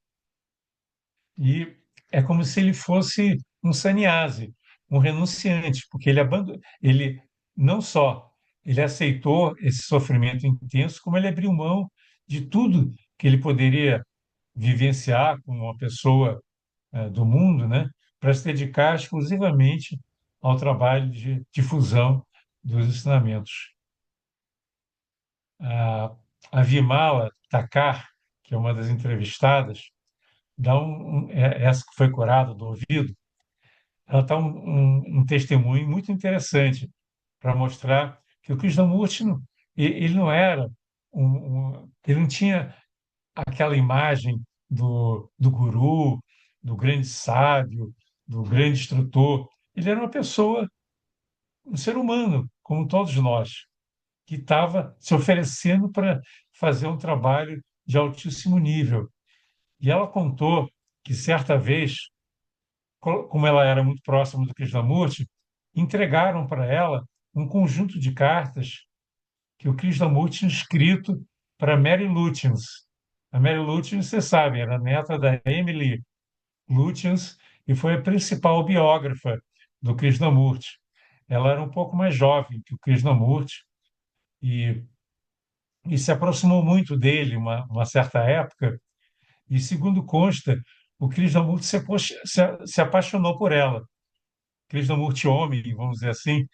E é como se ele fosse um sannyasi, um renunciante, porque ele não só ele aceitou esse sofrimento intenso, como ele abriu mão de tudo que ele poderia vivenciar como uma pessoa do mundo, né, para se dedicar exclusivamente ao trabalho de difusão dos ensinamentos. A, a Vimala Thakar, que é uma das entrevistadas, essa que foi curada do ouvido, ela dá um testemunho muito interessante para mostrar que o Krishnamurti ele não era ele não tinha aquela imagem do guru, do grande sábio, do grande instrutor. Ele era uma pessoa, um ser humano, como todos nós, que estava se oferecendo para fazer um trabalho de altíssimo nível. E ela contou que certa vez, como ela era muito próxima do Krishnamurti, entregaram para ela um conjunto de cartas que o Krishnamurti tinha escrito para Mary Lutyens. A Mary Lutyens, você sabe, era neta da Emily Lutyens e foi a principal biógrafa do Krishnamurti. Ela era um pouco mais jovem que o Krishnamurti e, e se aproximou muito dele uma certa época. E, segundo consta, o Krishnamurti se apaixonou por ela. Krishnamurti homem, vamos dizer assim,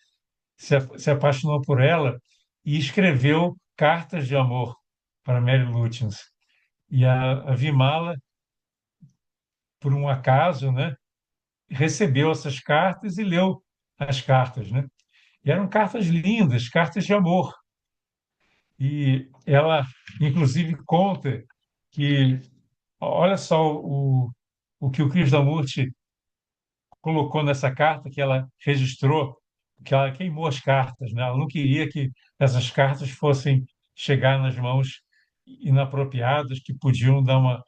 se apaixonou por ela e escreveu cartas de amor para Mary Lutyens. E a Vimala, por um acaso, né, recebeu essas cartas e leu as cartas, né? E eram cartas lindas, cartas de amor. E ela, inclusive, conta que, olha só o que o Krishnamurti colocou nessa carta que ela registrou, que ela queimou as cartas, né? Ela não queria que essas cartas fossem chegar nas mãos inapropriadas, que podiam dar uma.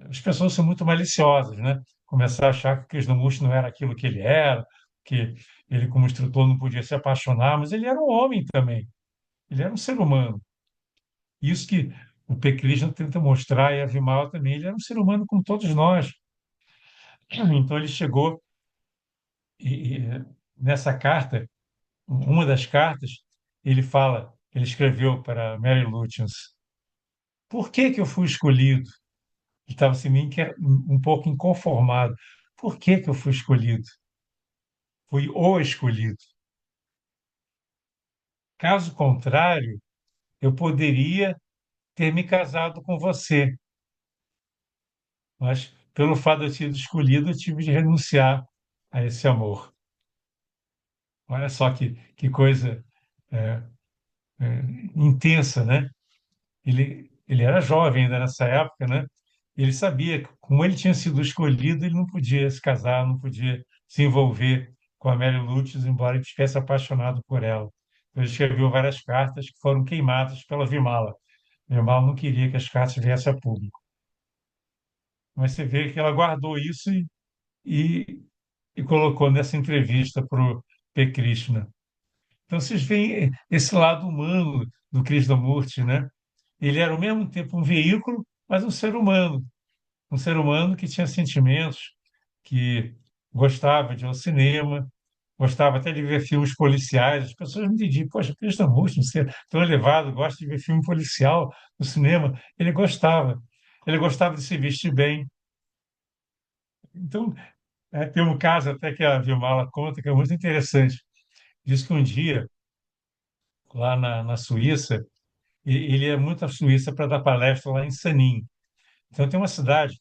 As pessoas são muito maliciosas, né? Começar a achar que o Krishnamurti não era aquilo que ele era, que ele, como instrutor, não podia se apaixonar, mas ele era um homem também, ele era um ser humano. Isso que o P. Krishna tenta mostrar, e a Vimala também, ele era um ser humano como todos nós. Então ele chegou e nessa carta, uma das cartas, ele fala, ele escreveu para Mary Lutyens, por que que eu fui escolhido? Ele estava assim, um pouco inconformado. Por que que eu fui escolhido? Fui o escolhido. Caso contrário, eu poderia ter me casado com você, mas pelo fato de eu ter sido escolhido, eu tive de renunciar a esse amor. Olha só que coisa é, é, intensa, né? Ele era jovem ainda nessa época, né? Ele sabia que, como ele tinha sido escolhido, ele não podia se casar, não podia se envolver com a Mary Lutz, embora ele estivesse apaixonado por ela. Então, ele escreveu várias cartas que foram queimadas pela Vimala. Vimala não queria que as cartas viessem a público. Mas você vê que ela guardou isso e, e colocou nessa entrevista para o P. Krishna. Então, vocês veem esse lado humano do Krishnamurti, né? Ele era ao mesmo tempo um veículo, mas um ser humano que tinha sentimentos, que gostava de ir ao cinema, gostava até de ver filmes policiais. As pessoas me diziam, poxa, Krishnamurti, você é tão elevado, gosta de ver filme policial no cinema. Ele gostava. Ele gostava de se vestir bem. Então, tem um caso até que a Vilmala conta que é muito interessante. Diz que um dia, lá na Suíça, ele ia muito à Suíça para dar palestra lá em Sanin. Então, tem uma cidade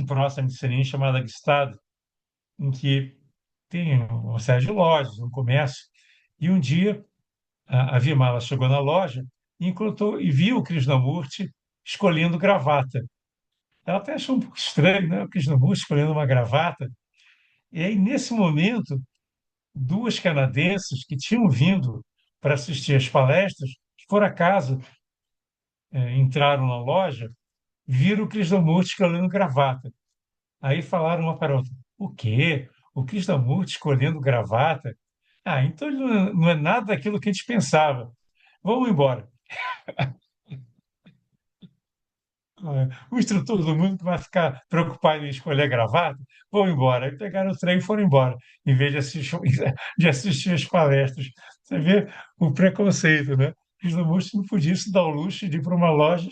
próxima de Sanin chamada Gstaad, em que tem uma série de lojas, um comércio. E um dia a Vimala chegou na loja e encontrou e viu o Krishnamurti escolhendo gravata. Ela até achou um pouco estranho, né? O Krishnamurti escolhendo uma gravata. E aí, nesse momento, duas canadenses que tinham vindo para assistir às palestras, por acaso, entraram na loja, viram o Krishnamurti escolhendo gravata. Aí falaram uma para a outra: o quê? O Krishnamurti escolhendo gravata? Ah, então ele não é nada daquilo que a gente pensava. Vamos embora. O instrutor do mundo que vai ficar preocupado em escolher gravata, vão embora. Aí pegaram o trem e foram embora, em vez de assistir, de assistir as palestras. Você vê o preconceito, né? Os não podiam se dar o luxo de ir para uma loja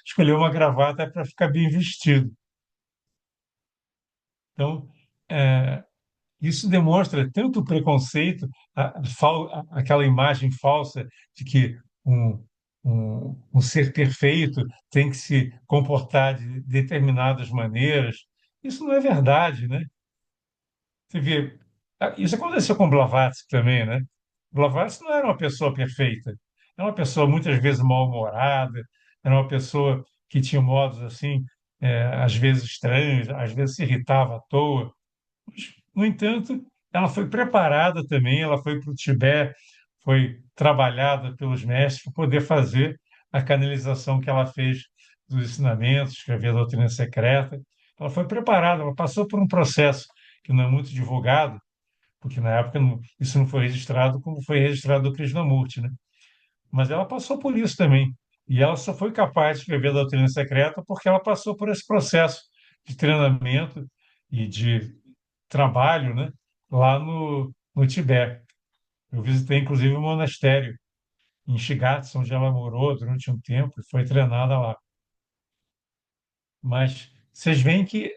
escolher uma gravata para ficar bem vestido. Então, Isso demonstra tanto o preconceito, aquela imagem falsa de que um, um ser perfeito tem que se comportar de determinadas maneiras. Isso não é verdade, né? Você vê, isso aconteceu com Blavatsky também, né? Blavatsky não era uma pessoa perfeita. Era uma pessoa muitas vezes mal-humorada, era uma pessoa que tinha modos assim, às vezes estranhos, às vezes se irritava à toa. No entanto, ela foi preparada também, ela foi para o Tibete, foi trabalhada pelos mestres para poder fazer a canalização que ela fez dos ensinamentos, escrever a doutrina secreta. Ela foi preparada, ela passou por um processo que não é muito divulgado, porque na época isso não foi registrado como foi registrado do Krishnamurti, né? Mas ela passou por isso também. E ela só foi capaz de escrever a doutrina secreta porque ela passou por esse processo de treinamento e de trabalho, né, lá no Tibete. Eu visitei, inclusive, o monastério em Shigatse, onde ela morou durante um tempo e foi treinada lá. Mas vocês veem que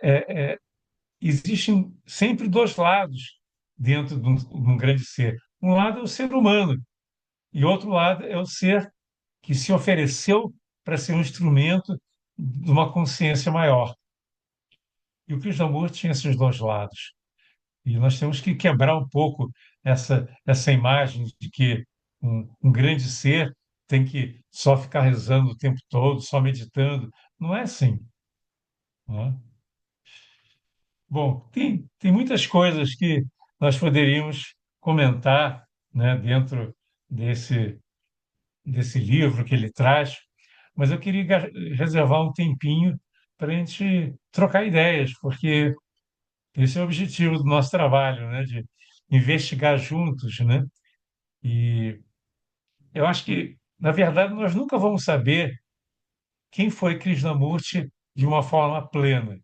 existem sempre dois lados dentro de um grande ser. Um lado é o ser humano e outro lado é o ser que se ofereceu para ser um instrumento de uma consciência maior. E o Krishnamurti tinha esses dois lados. E nós temos que quebrar um pouco essa imagem de que um grande ser tem que só ficar rezando o tempo todo, só meditando. Não é assim, não é? Bom, tem muitas coisas que nós poderíamos comentar, né, dentro desse, desse livro que ele traz, mas eu queria reservar um tempinho para a gente trocar ideias, porque esse é o objetivo do nosso trabalho, né, de investigar juntos, né? E eu acho que, na verdade, nós nunca vamos saber quem foi Krishnamurti de uma forma plena.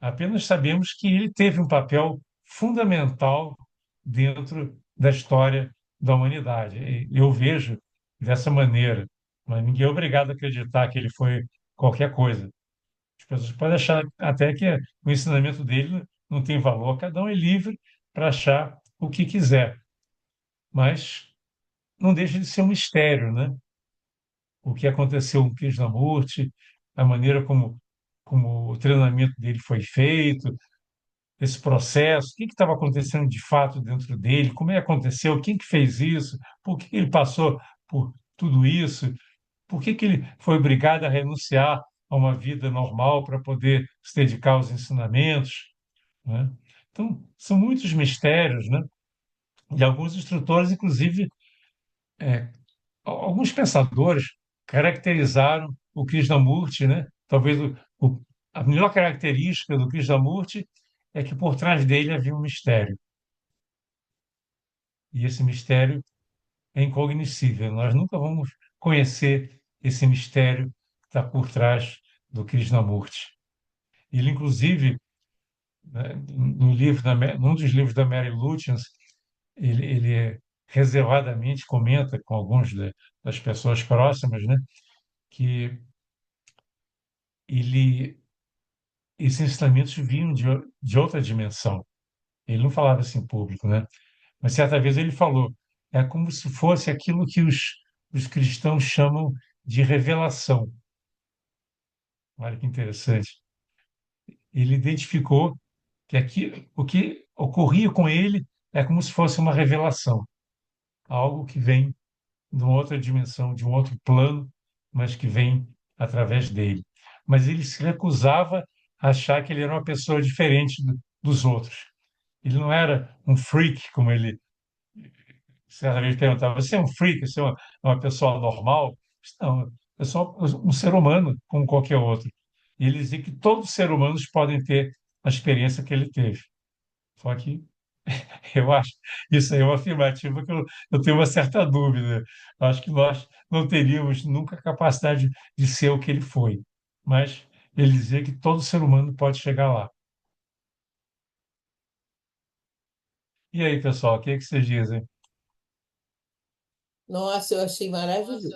Apenas sabemos que ele teve um papel fundamental dentro da história da humanidade. E eu vejo dessa maneira, mas ninguém é obrigado a acreditar que ele foi qualquer coisa. As pessoas podem achar até que o ensinamento dele não tem valor, cada um é livre para achar o que quiser, mas não deixa de ser um mistério, né? O que aconteceu com Krishnamurti, a maneira como o treinamento dele foi feito, esse processo, o que estava acontecendo de fato dentro dele, como é que aconteceu, quem que fez isso, por que ele passou por tudo isso, por que ele foi obrigado a renunciar a uma vida normal para poder se dedicar aos ensinamentos, né? Então, são muitos mistérios, né? E alguns instrutores, inclusive, alguns pensadores caracterizaram o Krishnamurti, né? Talvez a melhor característica do Krishnamurti é que por trás dele havia um mistério. E esse mistério é incognoscível. Nós nunca vamos conhecer esse mistério que está por trás do Krishnamurti. Ele, inclusive, né, no livro num dos livros da Mary Lutyens, ele reservadamente comenta com das pessoas próximas, né, que ele, esses ensinamentos vinham de outra dimensão. Ele não falava assim em público, né? Mas certa vez ele falou, é como se fosse aquilo que os cristãos chamam de revelação. Olha que interessante. Ele identificou que o que ocorria com ele é como se fosse uma revelação, algo que vem de uma outra dimensão, de um outro plano, mas que vem através dele. Mas ele se recusava a achar que ele era uma pessoa diferente dos outros. Ele não era um freak, como ele certa vez perguntava: você é um freak, você é uma pessoa normal? Não, eu sou um ser humano como qualquer outro. E ele dizia que todos os seres humanos podem ter a experiência que ele teve. Só que eu acho isso aí é uma afirmativa que eu tenho uma certa dúvida. Eu acho que nós não teríamos nunca a capacidade de ser o que ele foi. Mas ele dizia que todo ser humano pode chegar lá. E aí, pessoal, o que é que vocês dizem? Nossa, eu achei maravilhoso.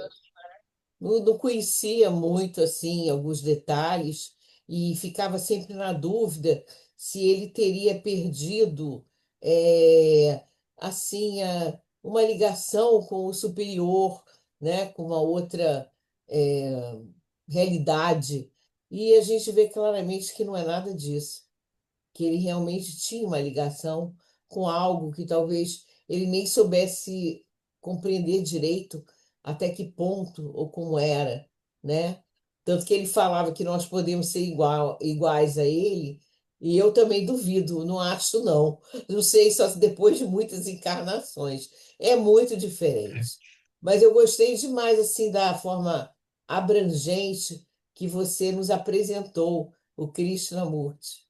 Não conhecia muito assim alguns detalhes e ficava sempre na dúvida se ele teria perdido é, assim uma ligação com o superior, né, com uma outra é, realidade. E a gente vê claramente que não é nada disso, que ele realmente tinha uma ligação com algo que talvez ele nem soubesse compreender direito até que ponto ou como era, né? Tanto que ele falava que nós podemos ser iguais a ele, e eu também duvido, não acho não. Não sei, só se depois de muitas encarnações. É muito diferente. Mas eu gostei demais assim da forma abrangente que você nos apresentou o Krishnamurti.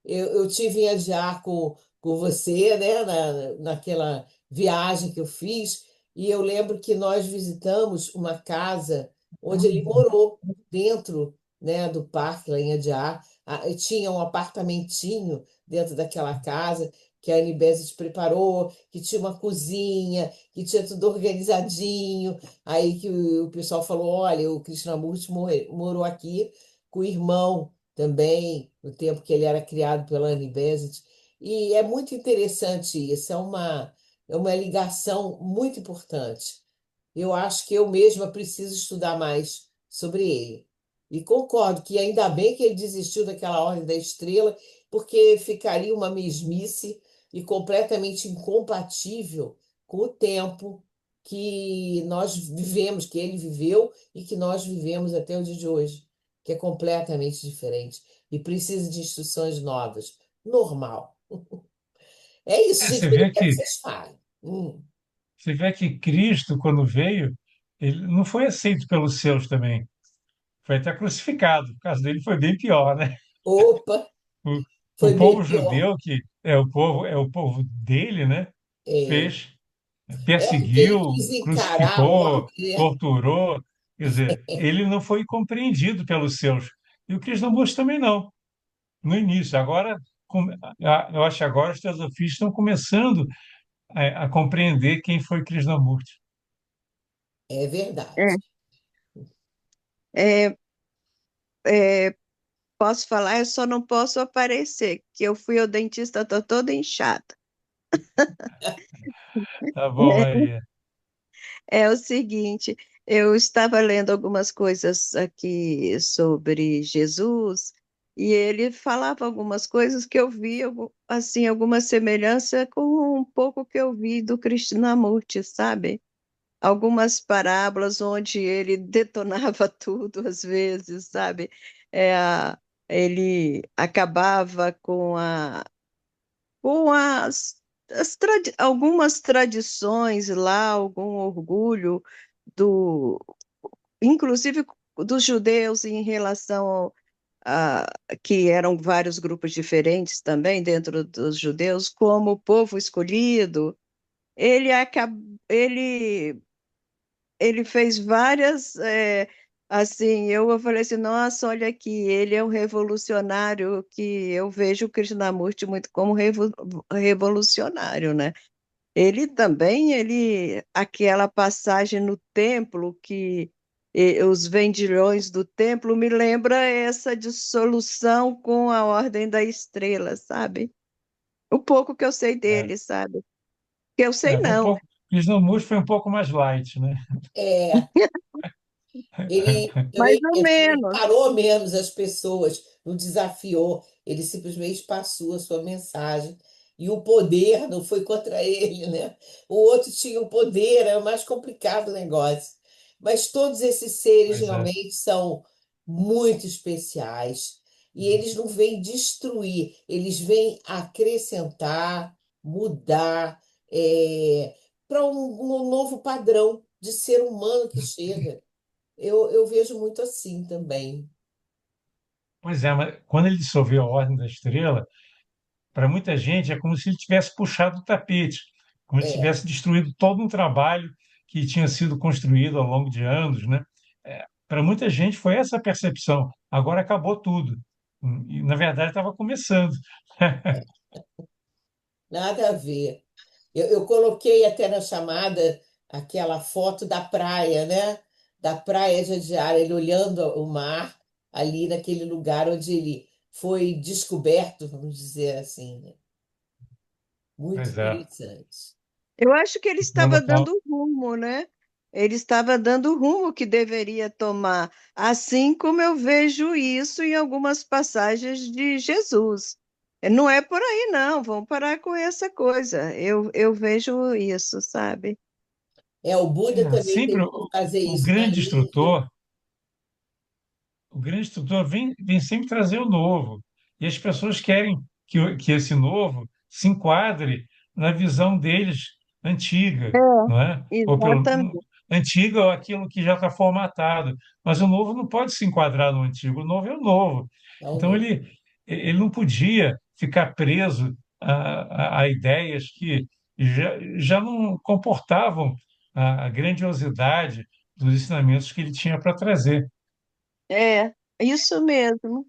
Eu tive em Adyar com você, né, naquela viagem que eu fiz, e eu lembro que nós visitamos uma casa onde ele morou, dentro, né, do parque, lá em Adyar. E tinha um apartamentinho dentro daquela casa que a Anibésis preparou, que tinha uma cozinha, que tinha tudo organizadinho. Aí que o pessoal falou, olha, o Krishnamurti morou aqui com o irmão também, no tempo que ele era criado pela Annie Besant. E é muito interessante isso, é uma ligação muito importante. Eu acho que eu mesma preciso estudar mais sobre ele. E concordo que ainda bem que ele desistiu daquela Ordem da Estrela, porque ficaria uma mesmice e completamente incompatível com o tempo que nós vivemos, que ele viveu e que nós vivemos até o dia de hoje, que é completamente diferente e precisa de instruções novas. Normal. É isso, gente. Você Eu vê quero que que vocês falem. você vê que Cristo, quando veio, ele não foi aceito pelos seus também. Foi até crucificado. O caso dele foi bem pior, né? Opa, O foi povo bem pior. judeu, que é o povo dele, né? É, Fez, porque ele perseguiu, quis encarar a crucificou, ordem, né? torturou. Quer dizer, ele não foi compreendido pelos seus. E o Krishnamurti também não, no início. Agora, eu acho que agora os teosofistas estão começando a compreender quem foi Krishnamurti. É verdade. É, é, é, posso falar, eu só não posso aparecer, que eu fui ao dentista, tô toda inchada. Tá bom, Maria. É o seguinte, eu estava lendo algumas coisas aqui sobre Jesus e ele falava algumas coisas que eu vi, assim, alguma semelhança com um pouco que eu vi do Krishnamurti, sabe? Algumas parábolas onde ele detonava tudo às vezes, sabe? É, ele acabava com algumas tradições lá, algum orgulho do, inclusive dos judeus em relação a que eram vários grupos diferentes também dentro dos judeus, como o povo escolhido. Ele acab... ele fez várias, assim, eu falei assim, nossa, olha aqui, ele é um revolucionário que eu vejo o Krishnamurti muito como revolucionário, né? Ele também, aquela passagem no templo que os vendilhões do templo me lembra essa dissolução com a Ordem da Estrela, sabe? O pouco que eu sei É, dele, sabe? Que eu sei foi um não, pouco, Krishnamurti foi um pouco mais light, né? É, ele mais também ou menos. encarou menos as pessoas, não desafiou, ele simplesmente passou a sua mensagem. E o poder não foi contra ele, né? O outro tinha o poder, era mais complicado o negócio. Mas todos esses seres Pois é. realmente são muito especiais. E eles não vêm destruir, eles vêm acrescentar, mudar, para um novo padrão de ser humano que chega. Eu vejo muito assim também. Pois é, mas quando ele dissolveu a Ordem da Estrela, para muita gente é como se ele tivesse puxado o tapete, como se É, tivesse destruído todo um trabalho que tinha sido construído ao longo de anos, né? Para muita gente foi essa a percepção. Agora acabou tudo. E, na verdade, estava começando. nada a ver. Eu coloquei até na chamada aquela foto da praia, né? Da praia de Jadiara, ele olhando o mar ali naquele lugar onde ele foi descoberto, vamos dizer assim, né? Muito Pois é. interessante. Eu acho que ele No estava local. dando rumo, né? Ele estava dando o rumo que deveria tomar, assim como eu vejo isso em algumas passagens de Jesus. Não é por aí, não, vamos parar com essa coisa. Eu vejo isso, sabe? O Buda É, também sempre tentou fazer o isso na grande Índia. instrutor, o grande instrutor vem sempre trazer o novo. E as pessoas querem que esse novo se enquadre na visão deles antiga, não é? Ou pelo Exatamente. antiga ou aquilo que já está formatado. Mas o novo não pode se enquadrar no antigo, o novo é o novo. É o Então novo. ele não podia ficar preso a ideias que já não comportavam a grandiosidade dos ensinamentos que ele tinha para trazer. É, isso mesmo.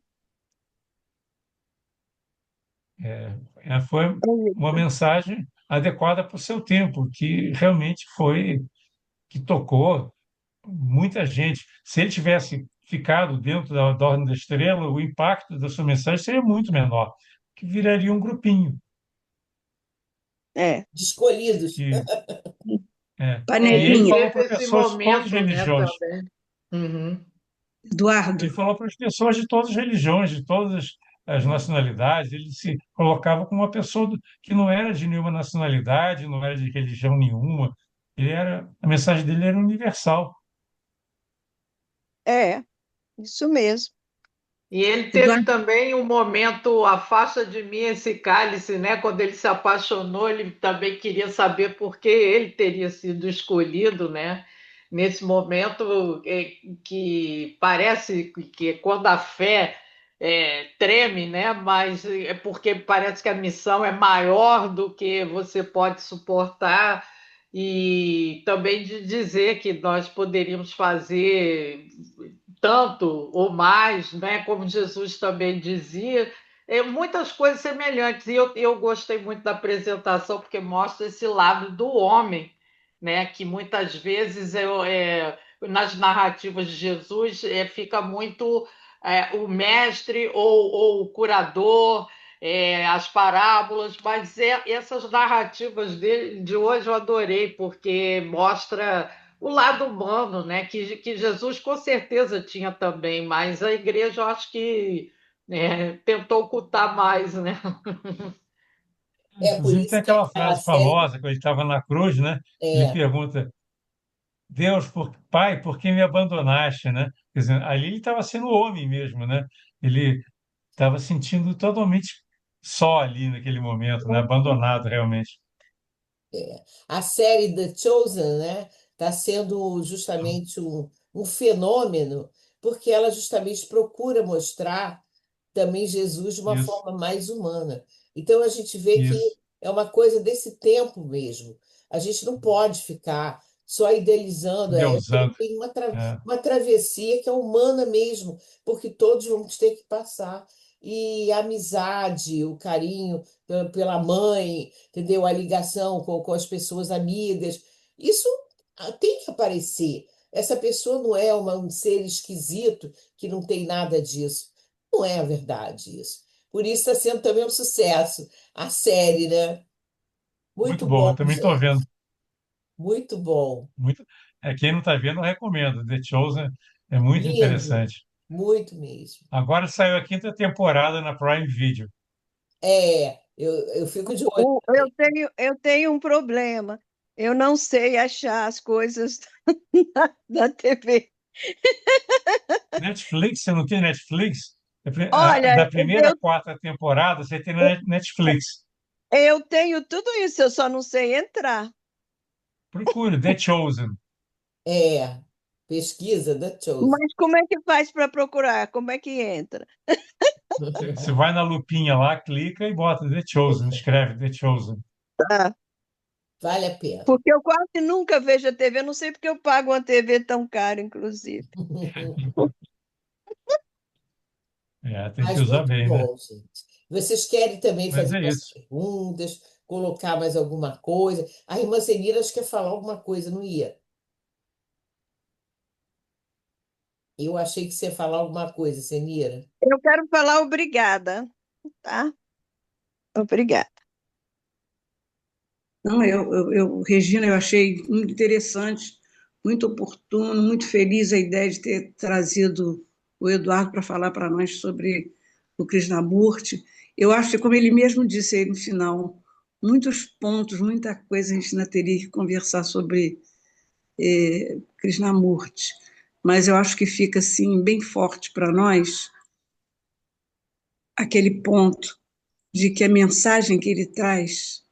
Foi É uma isso. mensagem adequada para o seu tempo, que realmente foi, que tocou muita gente. Se ele tivesse ficado dentro da Ordem da Estrela, o impacto da sua mensagem seria muito menor, que viraria um grupinho. É. De escolhidos. Que, e Panelinha, ele falou teve para esse pessoas de todas as momento, né, religiões. também. Uhum. Ele Eduardo, falou para as pessoas de todas as religiões, de todas as nacionalidades. Ele se colocava como uma pessoa que não era de nenhuma nacionalidade, não era de religião nenhuma. A mensagem dele era universal. É, isso mesmo. E ele teve Eduardo, também um momento, afasta de mim esse cálice, né? Quando ele se apaixonou, ele também queria saber por que ele teria sido escolhido, né? Nesse momento que parece que quando a fé treme, né? Mas é porque parece que a missão é maior do que você pode suportar. E também de dizer que nós poderíamos fazer tanto ou mais, né? Como Jesus também dizia, muitas coisas semelhantes. E eu gostei muito da apresentação porque mostra esse lado do homem, né? Que muitas vezes nas narrativas de Jesus fica muito o mestre ou o curador. As parábolas, mas essas narrativas de hoje eu adorei, porque mostra o lado humano, né? Que Jesus com certeza tinha também, mas a igreja eu acho que tentou ocultar mais, né? É por Inclusive, tem isso que aquela a frase série famosa, quando ele estava na cruz, né? Ele é, pergunta: Deus, Pai, por que me abandonaste, né? Quer dizer, ali ele estava sendo homem mesmo, né? Ele estava sentindo totalmente só ali naquele momento, né? Abandonado realmente. a série The Chosen, né, está sendo justamente um fenômeno, porque ela justamente procura mostrar também Jesus de uma Isso, forma mais humana. Então a gente vê que isso. é uma coisa desse tempo mesmo. A gente não pode ficar só idealizando, ele Endeusando. tem É, uma travessia que é humana mesmo, porque todos vamos ter que passar. E a amizade, o carinho pela mãe, entendeu? A ligação com as pessoas amigas, isso tem que aparecer. Essa pessoa não é um ser esquisito que não tem nada disso. Não é a verdade isso. Por isso está sendo também um sucesso. A série, né? muito Muito bom, bom, eu também estou vendo. gente. Muito bom. Muito, quem não está vendo, eu recomendo. The Chosen é muito Lindo. interessante. Muito mesmo. Agora saiu a quinta temporada na Prime Video. Eu fico de olho também. Eu tenho um problema. Eu não sei achar as coisas da TV. Netflix, você não tem Netflix? Olha, Da primeira à quarta temporada, você tem na Netflix. eu tenho tudo isso, eu só não sei entrar. Procure The Chosen. É, pesquisa da Chosen. Mas como é que faz para procurar? Como é que entra? Você vai na lupinha lá, clica e bota The Chosen, escreve The Chosen. Ah, Vale a pena. porque eu quase nunca vejo a TV, eu não sei porque eu pago uma TV tão cara, inclusive. Tem que Mas usar muito bem, né? bom, gente. Vocês querem também Mas fazer é mais isso. perguntas, colocar mais alguma coisa? A irmã Senira acho que quer falar alguma coisa, não ia? Eu achei que você ia falar alguma coisa, Senira. Eu quero falar obrigada, tá? Obrigada. Não, Regina, eu achei muito interessante, muito oportuno, muito feliz a ideia de ter trazido o Eduardo para falar para nós sobre o Krishnamurti. Eu acho que, como ele mesmo disse aí no final, muitos pontos, muita coisa a gente ainda teria que conversar sobre Krishnamurti, mas eu acho que fica assim bem forte para nós aquele ponto de que a mensagem que ele traz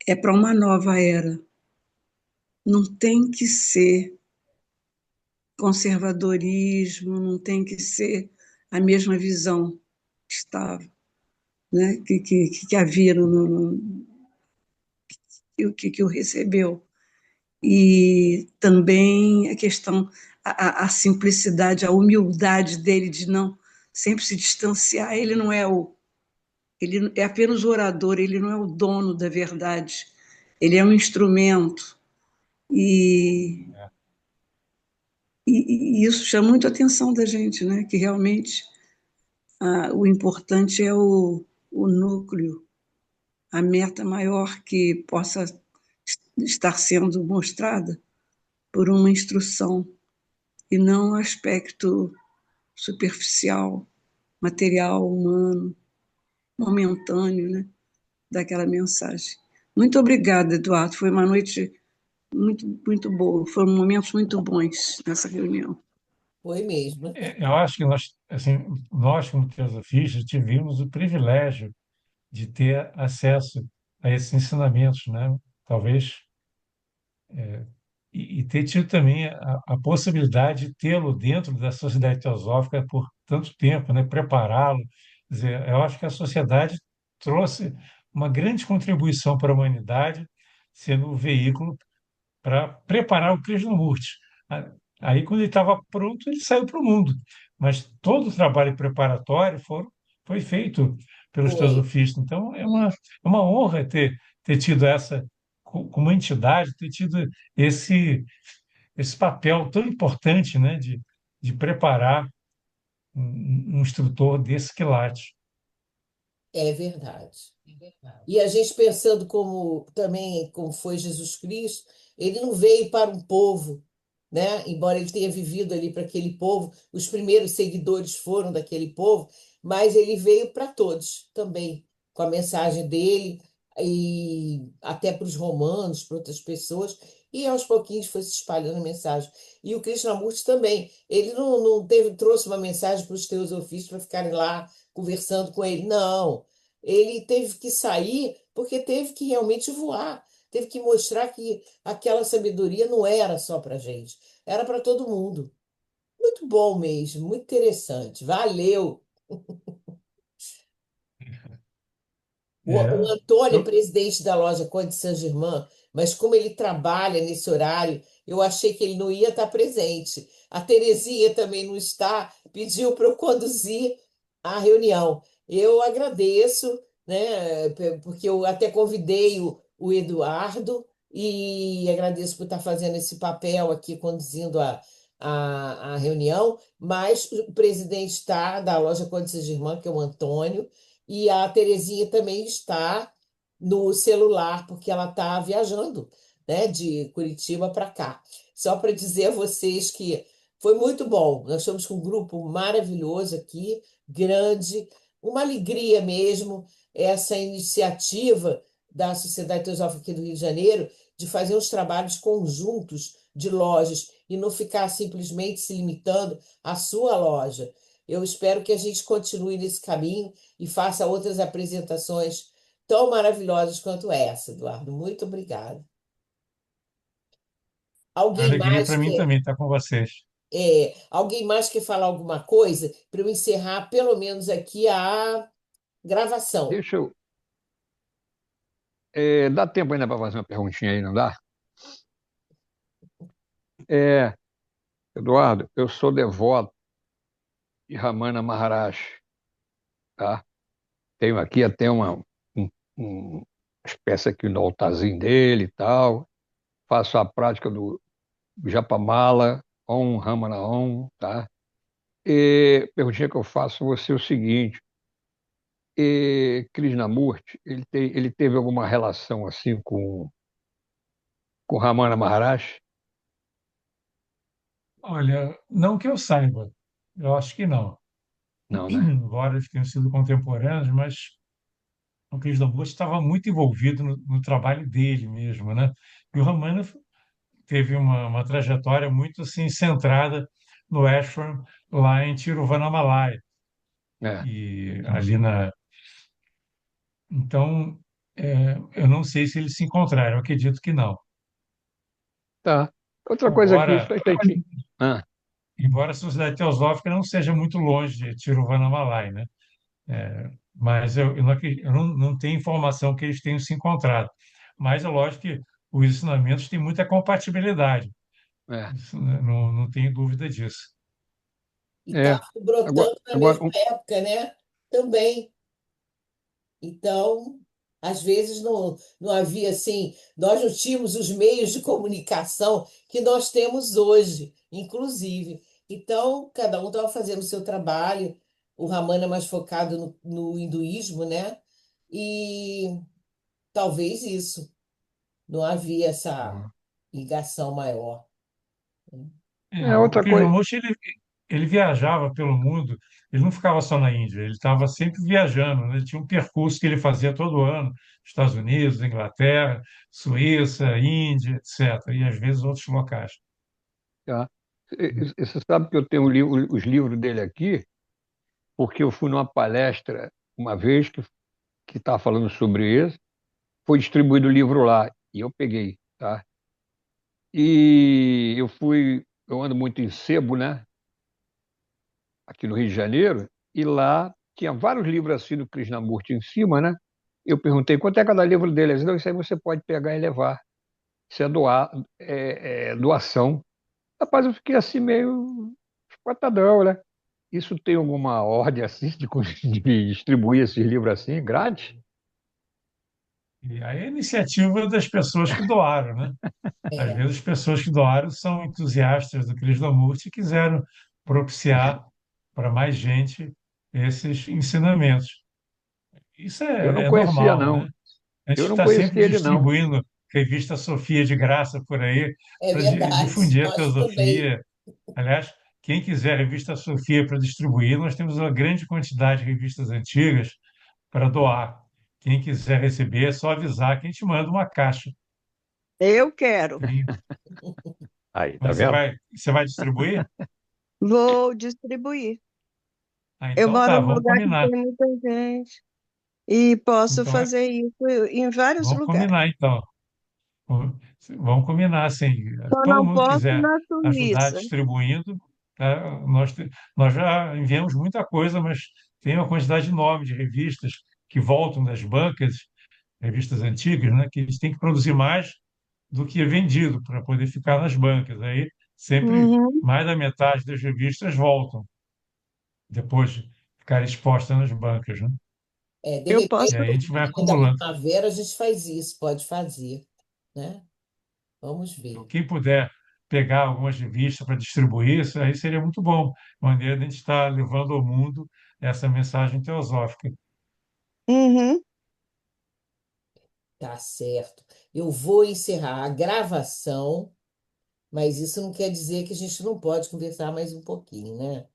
é para uma nova era. Não tem que ser conservadorismo, não tem que ser a mesma visão que estava, né? que havia que o recebeu. E também a questão, a simplicidade, a humildade dele de não sempre se distanciar. Ele é apenas o orador, ele não é o dono da verdade, ele é um instrumento. E, e isso chama muito a atenção da gente, né? Que realmente o importante é o núcleo, a meta maior que possa estar sendo mostrada por uma instrução e não o aspecto superficial, material, humano, momentâneo, né, daquela mensagem. Muito obrigada, Eduardo. Foi uma noite muito boa. Foram momentos muito bons nessa reunião. Foi mesmo. Eu acho que nós, assim, nós como teosofistas, tivemos o privilégio de ter acesso a esses ensinamentos, né? Talvez e ter tido também a possibilidade de tê-lo dentro da sociedade teosófica por tanto tempo, né? Prepará-lo. Quer dizer, eu acho que a sociedade trouxe uma grande contribuição para a humanidade, sendo o veículo para preparar o Krishnamurti. Aí, quando ele estava pronto, ele saiu para o mundo. Mas todo o trabalho preparatório foi feito pelos Foi. teosofistas. Então, é uma honra ter tido essa, como entidade, ter tido esse, esse papel tão importante, né, de preparar um instrutor desse quilate. É verdade. E a gente pensando como também como foi Jesus Cristo, ele não veio para um povo, né? Embora ele tenha vivido ali para aquele povo, os primeiros seguidores foram daquele povo, mas ele veio para todos também, com a mensagem dele e até para os romanos, para outras pessoas, e aos pouquinhos foi se espalhando a mensagem. E o Krishnamurti também, ele não teve, trouxe uma mensagem para os teosofistas para ficarem lá conversando com ele, não. Ele teve que sair porque teve que realmente voar, teve que mostrar que aquela sabedoria não era só para gente, era para todo mundo. Muito bom mesmo, muito interessante. Valeu. O É, Antônio é eu, presidente da loja Conde Saint-Germain, mas como ele trabalha nesse horário, eu achei que ele não ia estar presente. A Terezinha também não está, pediu para eu conduzir a reunião. Eu agradeço, né, porque eu até convidei o Eduardo e agradeço por estar fazendo esse papel aqui, conduzindo a reunião, mas o presidente está da loja Conde Saint-Germain, que é o Antônio, e a Terezinha também está no celular, porque ela está viajando, né, de Curitiba para cá. Só para dizer a vocês que foi muito bom. Nós estamos com um grupo maravilhoso aqui, grande, uma alegria mesmo, essa iniciativa da Sociedade Teosófica aqui do Rio de Janeiro de fazer uns trabalhos conjuntos de lojas e não ficar simplesmente se limitando à sua loja. Eu espero que a gente continue nesse caminho e faça outras apresentações tão maravilhosas quanto essa, Eduardo. Muito obrigada. a Alguém alegria mais para mim quer, também estar com vocês. alguém mais quer falar alguma coisa para eu encerrar pelo menos aqui a gravação? Deixa eu. Dá tempo ainda para fazer uma perguntinha aí, não dá? É, Eduardo, eu sou devoto de Ramana Maharaj, tá? Tenho aqui até uma espécie aqui no altarzinho dele e tal. Faço a prática do Japamala, Om Ramana Om, tá? Perguntinha que eu faço a você é o seguinte: Krishnamurti, ele teve alguma relação assim com Ramana Maharaj? Olha, não que eu saiba, eu acho que não. Não, né? Embora eles tenham sido contemporâneos, mas o Krishnamurti estava muito envolvido no trabalho dele mesmo, né? E o Ramana teve uma trajetória muito assim centrada no ashram lá em Tiruvannamalai É, e ali na. Então, eu não sei se eles se encontraram, eu acredito que não. tá. Outra coisa aqui, Embora só um instantinho. Ah, embora a Sociedade Teosófica não seja muito longe de Tiruvannamalai, né? Mas eu não tenho informação que eles tenham se encontrado. Mas é lógico que os ensinamentos têm muita compatibilidade. é, Isso, né, não tenho dúvida disso. E é. estava Agora, brotando na agora mesma época, né? Também. Então, às vezes não havia assim, nós não tínhamos os meios de comunicação que nós temos hoje, inclusive. Então, cada um estava fazendo o seu trabalho, o Ramana mais focado no hinduísmo, né? E talvez isso, não havia essa ligação maior. O outra coisa. Krishnamurti ele viajava pelo mundo, ele não ficava só na Índia, ele estava sempre viajando, né? Ele tinha um percurso que ele fazia todo ano, Estados Unidos, Inglaterra, Suíça, Índia, etc., e às vezes outros locais. Tá? Você sabe que eu tenho os livros dele aqui, porque eu fui numa palestra uma vez que estava falando sobre isso, foi distribuído o livro lá, e eu peguei, tá? E eu ando muito em sebo, né? Aqui no Rio de Janeiro, e lá tinha vários livros assim do Krishnamurti em cima, né? Eu perguntei quanto é cada livro dele. Eles, não, isso aí você pode pegar e levar. Isso é doação. Rapaz, eu fiquei assim meio espantadão, né? Isso tem alguma ordem assim de distribuir esses livros assim, grátis? E aí a iniciativa das pessoas que doaram, né? Às É, vezes as pessoas que doaram são entusiastas do Krishnamurti e quiseram propiciar para mais gente esses ensinamentos. Isso Eu não é conhecia, normal, não. né? A gente Eu não está sempre conhecia ele, não. distribuindo revista Sofia de graça por aí é para verdade, difundir a nós também. teosofia. Aliás, quem quiser a revista Sofia para distribuir, nós temos uma grande quantidade de revistas antigas para doar. Quem quiser receber, é só avisar que a gente manda uma caixa. Eu quero. E- Aí, tá Mas você vendo? vai, você vai distribuir? Vou distribuir. Ah, Eu então moro tá, num vamos lugar que combinar. tem muita gente e posso Então, fazer isso em vários vamos lugares. combinar, então. Vamos combinar, assim. Só Todo não mundo posso quiser na ajudar Suíça. distribuindo, tá? Nós já enviamos muita coisa, mas tem uma quantidade enorme de revistas que voltam das bancas, revistas antigas, né? Que eles têm que produzir mais do que é vendido para poder ficar nas bancas. Aí sempre Uhum. mais da metade das revistas voltam depois de ficarem expostas nas bancas, né? De Eu E posso. repente, aí a gente vai no final da acumulando. primavera, a gente faz isso, pode fazer, né? Vamos Então, ver. quem puder pegar algumas revistas para distribuir, isso aí seria muito bom. Maneira de a gente estar levando ao mundo essa mensagem teosófica. Uhum. Tá certo. Eu vou encerrar a gravação, mas isso não quer dizer que a gente não pode conversar mais um pouquinho, né?